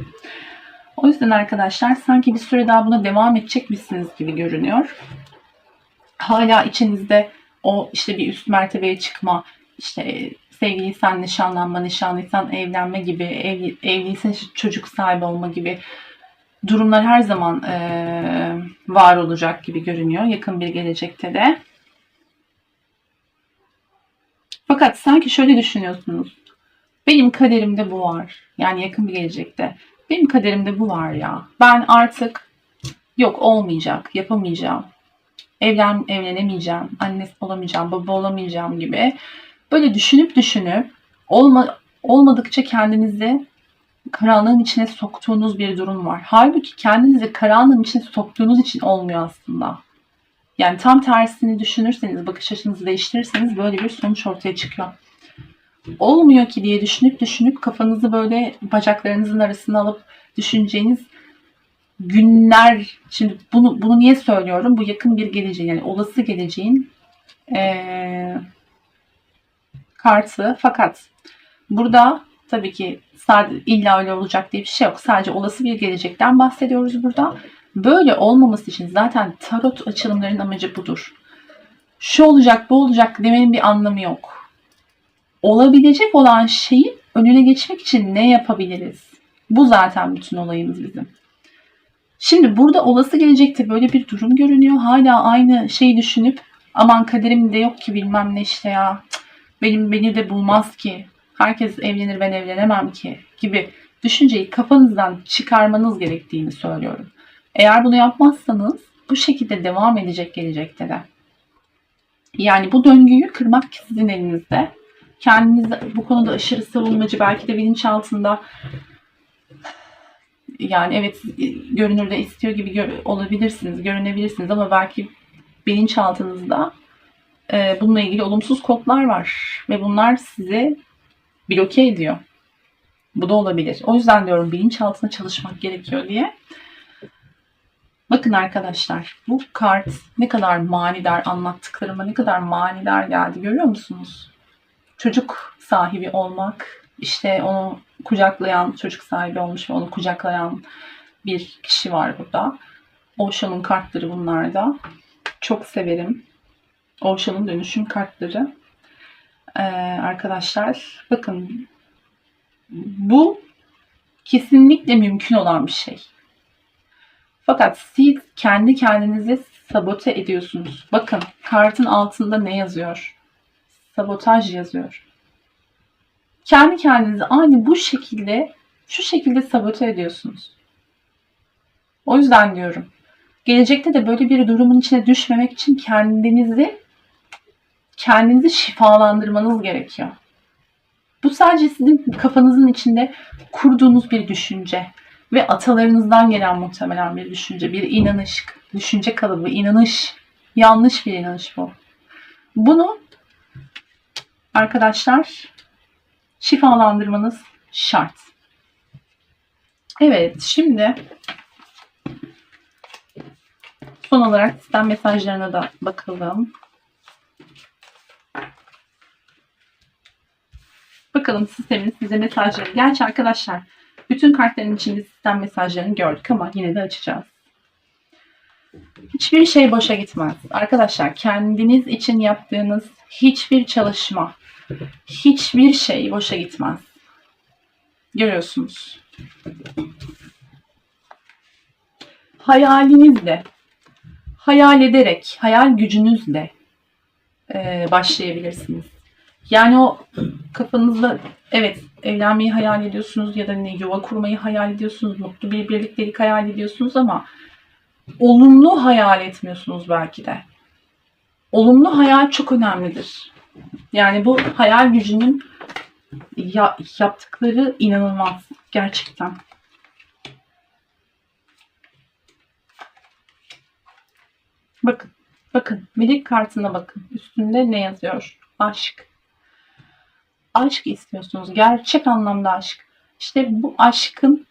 S1: O yüzden arkadaşlar sanki bir süre daha buna devam edecekmişsiniz gibi görünüyor. Hala içinizde o işte bir üst mertebeye çıkma, işte sevgiliysen nişanlanma, nişanlıysan evlenme gibi, evliysen çocuk sahibi olma gibi durumlar her zaman var olacak gibi görünüyor yakın bir gelecekte de. Fakat sanki şöyle düşünüyorsunuz. Benim kaderimde bu var. Yani yakın bir gelecekte. Benim kaderimde bu var ya. Ben artık yok olmayacak, yapamayacağım. Evlenemeyeceğim, annesi olamayacağım, baba olamayacağım gibi. Böyle düşünüp olmadıkça kendinizi karanlığın içine soktuğunuz bir durum var. Halbuki kendinizi karanlığın içine soktuğunuz için olmuyor aslında. Yani tam tersini düşünürseniz, bakış açınızı değiştirirseniz böyle bir sonuç ortaya çıkıyor. Olmuyor ki diye düşünüp kafanızı böyle bacaklarınızın arasına alıp düşüneceğiniz günler. Şimdi bunu niye söylüyorum? Bu yakın bir geleceğin, yani olası geleceğin kartı. Fakat burada tabii ki illa öyle olacak diye bir şey yok. Sadece olası bir gelecekten bahsediyoruz burada. Böyle olmaması için zaten tarot açılımlarının amacı budur. Şu olacak, bu olacak demenin bir anlamı yok. Olabilecek olan şeyin önüne geçmek için ne yapabiliriz? Bu zaten bütün olayımız bizim. Şimdi burada olası gelecekte böyle bir durum görünüyor. Hala aynı şeyi düşünüp Aman kaderim de yok ki bilmem ne işte ya. Cık, beni de bulmaz ki. Herkes evlenir ben evlenemem ki gibi düşünceyi kafanızdan çıkarmanız gerektiğini söylüyorum. Eğer bunu yapmazsanız bu şekilde devam edecek gelecekte de. Yani bu döngüyü kırmak sizin elinizde. Kendinizi bu konuda aşırı savunmacı, belki de bilinçaltında, yani evet görünürde istiyor gibi olabilirsiniz, görünebilirsiniz ama belki bilinçaltınızda bununla ilgili olumsuz kodlar var ve bunlar sizi bloke ediyor. Bu da olabilir. O yüzden diyorum bilinçaltına çalışmak gerekiyor diye. Bakın arkadaşlar, bu kart ne kadar manidar, anlattıklarıma ne kadar manidar geldi görüyor musunuz? Çocuk sahibi olmak, işte onu kucaklayan, çocuk sahibi olmuş ve onu kucaklayan bir kişi var burada. Osho'nun kartları bunlar da. Çok severim. Osho'nun dönüşüm kartları. Arkadaşlar bakın, bu kesinlikle mümkün olan bir şey. Fakat siz kendi kendinizi sabote ediyorsunuz. Bakın kartın altında ne yazıyor? Sabotaj yazıyor. Kendi kendinizi aynı bu şekilde, şu şekilde sabote ediyorsunuz. O yüzden diyorum, gelecekte de böyle bir durumun içine düşmemek için kendinizi şifalandırmanız gerekiyor. Bu sadece sizin kafanızın içinde kurduğunuz bir düşünce ve atalarınızdan gelen muhtemelen bir düşünce, bir inanış, düşünce kalıbı, inanış, yanlış bir inanış bu. Bunu arkadaşlar şifalandırmanız şart. Evet, şimdi son olarak sistem mesajlarına da bakalım. Bakalım sistemin size mesajları. Gerçi arkadaşlar bütün kartların içinde sistem mesajlarını gördük ama yine de açacağız. Hiçbir şey boşa gitmez. Arkadaşlar kendiniz için yaptığınız hiçbir çalışma, hiçbir şey boşa gitmez. Görüyorsunuz. Hayalinizle, hayal ederek, hayal gücünüzle başlayabilirsiniz. Yani o kafanızda evet evlenmeyi hayal ediyorsunuz ya da ne yuva kurmayı hayal ediyorsunuz, mutlu bir birliktelik hayal ediyorsunuz ama olumlu hayal etmiyorsunuz belki de. Olumlu hayal çok önemlidir. Yani bu hayal gücünün yaptıkları inanılmaz gerçekten. Bakın, bakın melek kartına bakın. Üstünde ne yazıyor? Aşk. Aşk istiyorsunuz. Gerçek anlamda aşk. İşte bu aşkın,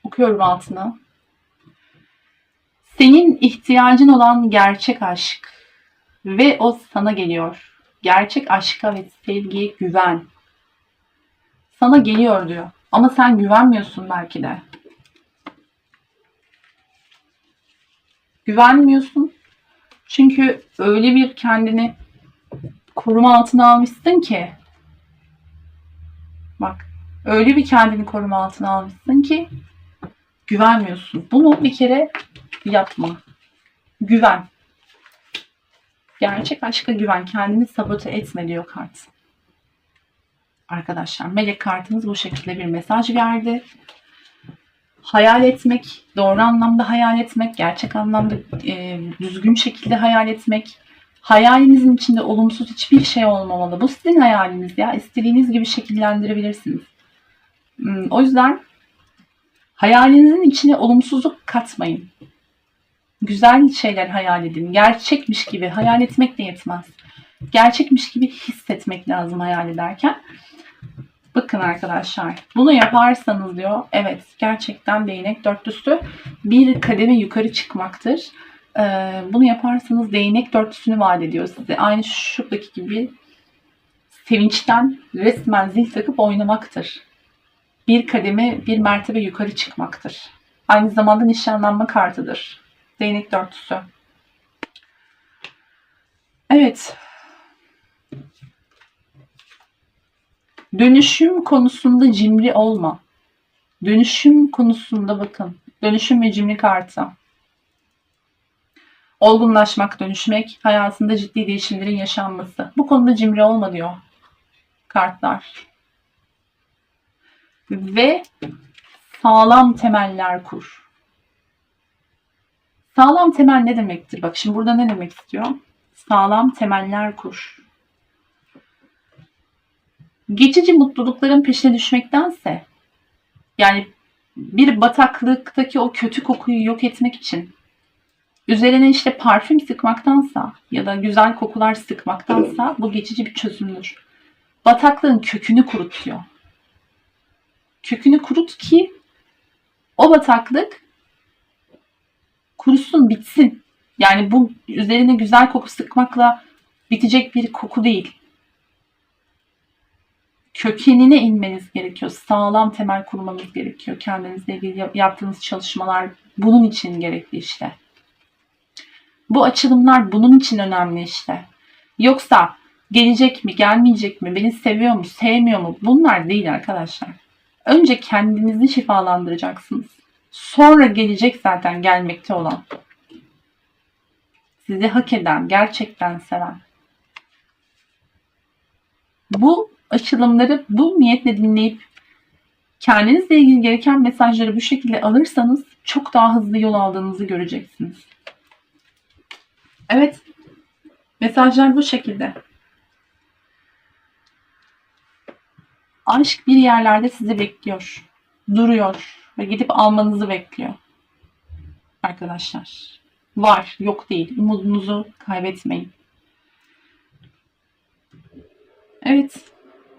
S1: okuyorum altına, senin ihtiyacın olan gerçek aşk ve o sana geliyor. Gerçek aşka ve sevgiye güven. Sana geliyor diyor. Ama sen güvenmiyorsun belki de. Güvenmiyorsun. Çünkü öyle bir kendini koruma altına almışsın ki, bak, öyle bir kendini koruma altına almışsın ki güvenmiyorsun. Bunu bir kere yapma. Güven. Gerçek aşka güven. Kendini sabote etme diyor kart. Arkadaşlar melek kartınız bu şekilde bir mesaj verdi. Hayal etmek, doğru anlamda hayal etmek, gerçek anlamda düzgün şekilde hayal etmek. Hayalinizin içinde olumsuz hiçbir şey olmamalı. Bu sizin hayaliniz ya. İstediğiniz gibi şekillendirebilirsiniz. O yüzden hayalinizin içine olumsuzluk katmayın. Güzel şeyler hayal edin. Gerçekmiş gibi hayal etmek de yetmez. Gerçekmiş gibi hissetmek lazım hayal ederken. Bakın arkadaşlar, bunu yaparsanız diyor, evet gerçekten değnek dörtlüsü bir kademe yukarı çıkmaktır. Bunu yaparsanız değnek dörtlüsünü vaat ediyor size. Aynı şuradaki gibi sevinçten resmen zil takıp oynamaktır. Bir kademe, bir mertebe yukarı çıkmaktır. Aynı zamanda nişanlanma kartıdır. Değnek dörtlüsü. Evet. Dönüşüm konusunda cimri olma. Dönüşüm konusunda bakın. Dönüşüm ve cimri kartı. Olgunlaşmak, dönüşmek, hayatında ciddi değişimlerin yaşanması. Bu konuda cimri olma diyor kartlar. Ve sağlam temeller kur. Sağlam temel ne demektir? Bak şimdi burada ne demek istiyor? Sağlam temeller kur. Geçici mutlulukların peşine düşmektense, yani bir bataklıktaki o kötü kokuyu yok etmek için üzerine işte parfüm sıkmaktansa ya da güzel kokular sıkmaktansa bu geçici bir çözümdür. Bataklığın kökünü kurut diyor. Kökünü kurut ki o bataklık kurusun, bitsin. Yani bu üzerine güzel koku sıkmakla bitecek bir koku değil. Kökenine inmeniz gerekiyor. Sağlam temel kurmanız gerekiyor. Kendinizle ilgili yaptığınız çalışmalar bunun için gerekli işte. Bu açılımlar bunun için önemli işte. Yoksa gelecek mi, gelmeyecek mi, beni seviyor mu, sevmiyor mu? Bunlar değil arkadaşlar. Önce kendinizi şifalandıracaksınız. Sonra gelecek zaten gelmekte olan. Sizi hak eden, gerçekten seven. Bu açılımları bu niyetle dinleyip kendinizle ilgili gereken mesajları bu şekilde alırsanız çok daha hızlı yol aldığınızı göreceksiniz. Evet, mesajlar bu şekilde. Aşk bir yerlerde sizi bekliyor, duruyor ve gidip almanızı bekliyor. Arkadaşlar, var, yok değil. Umudunuzu kaybetmeyin. Evet,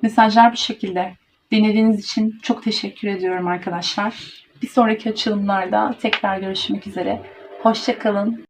S1: mesajlar bu şekilde. Dinlediğiniz için çok teşekkür ediyorum arkadaşlar. Bir sonraki açılımlarda tekrar görüşmek üzere. Hoşça kalın,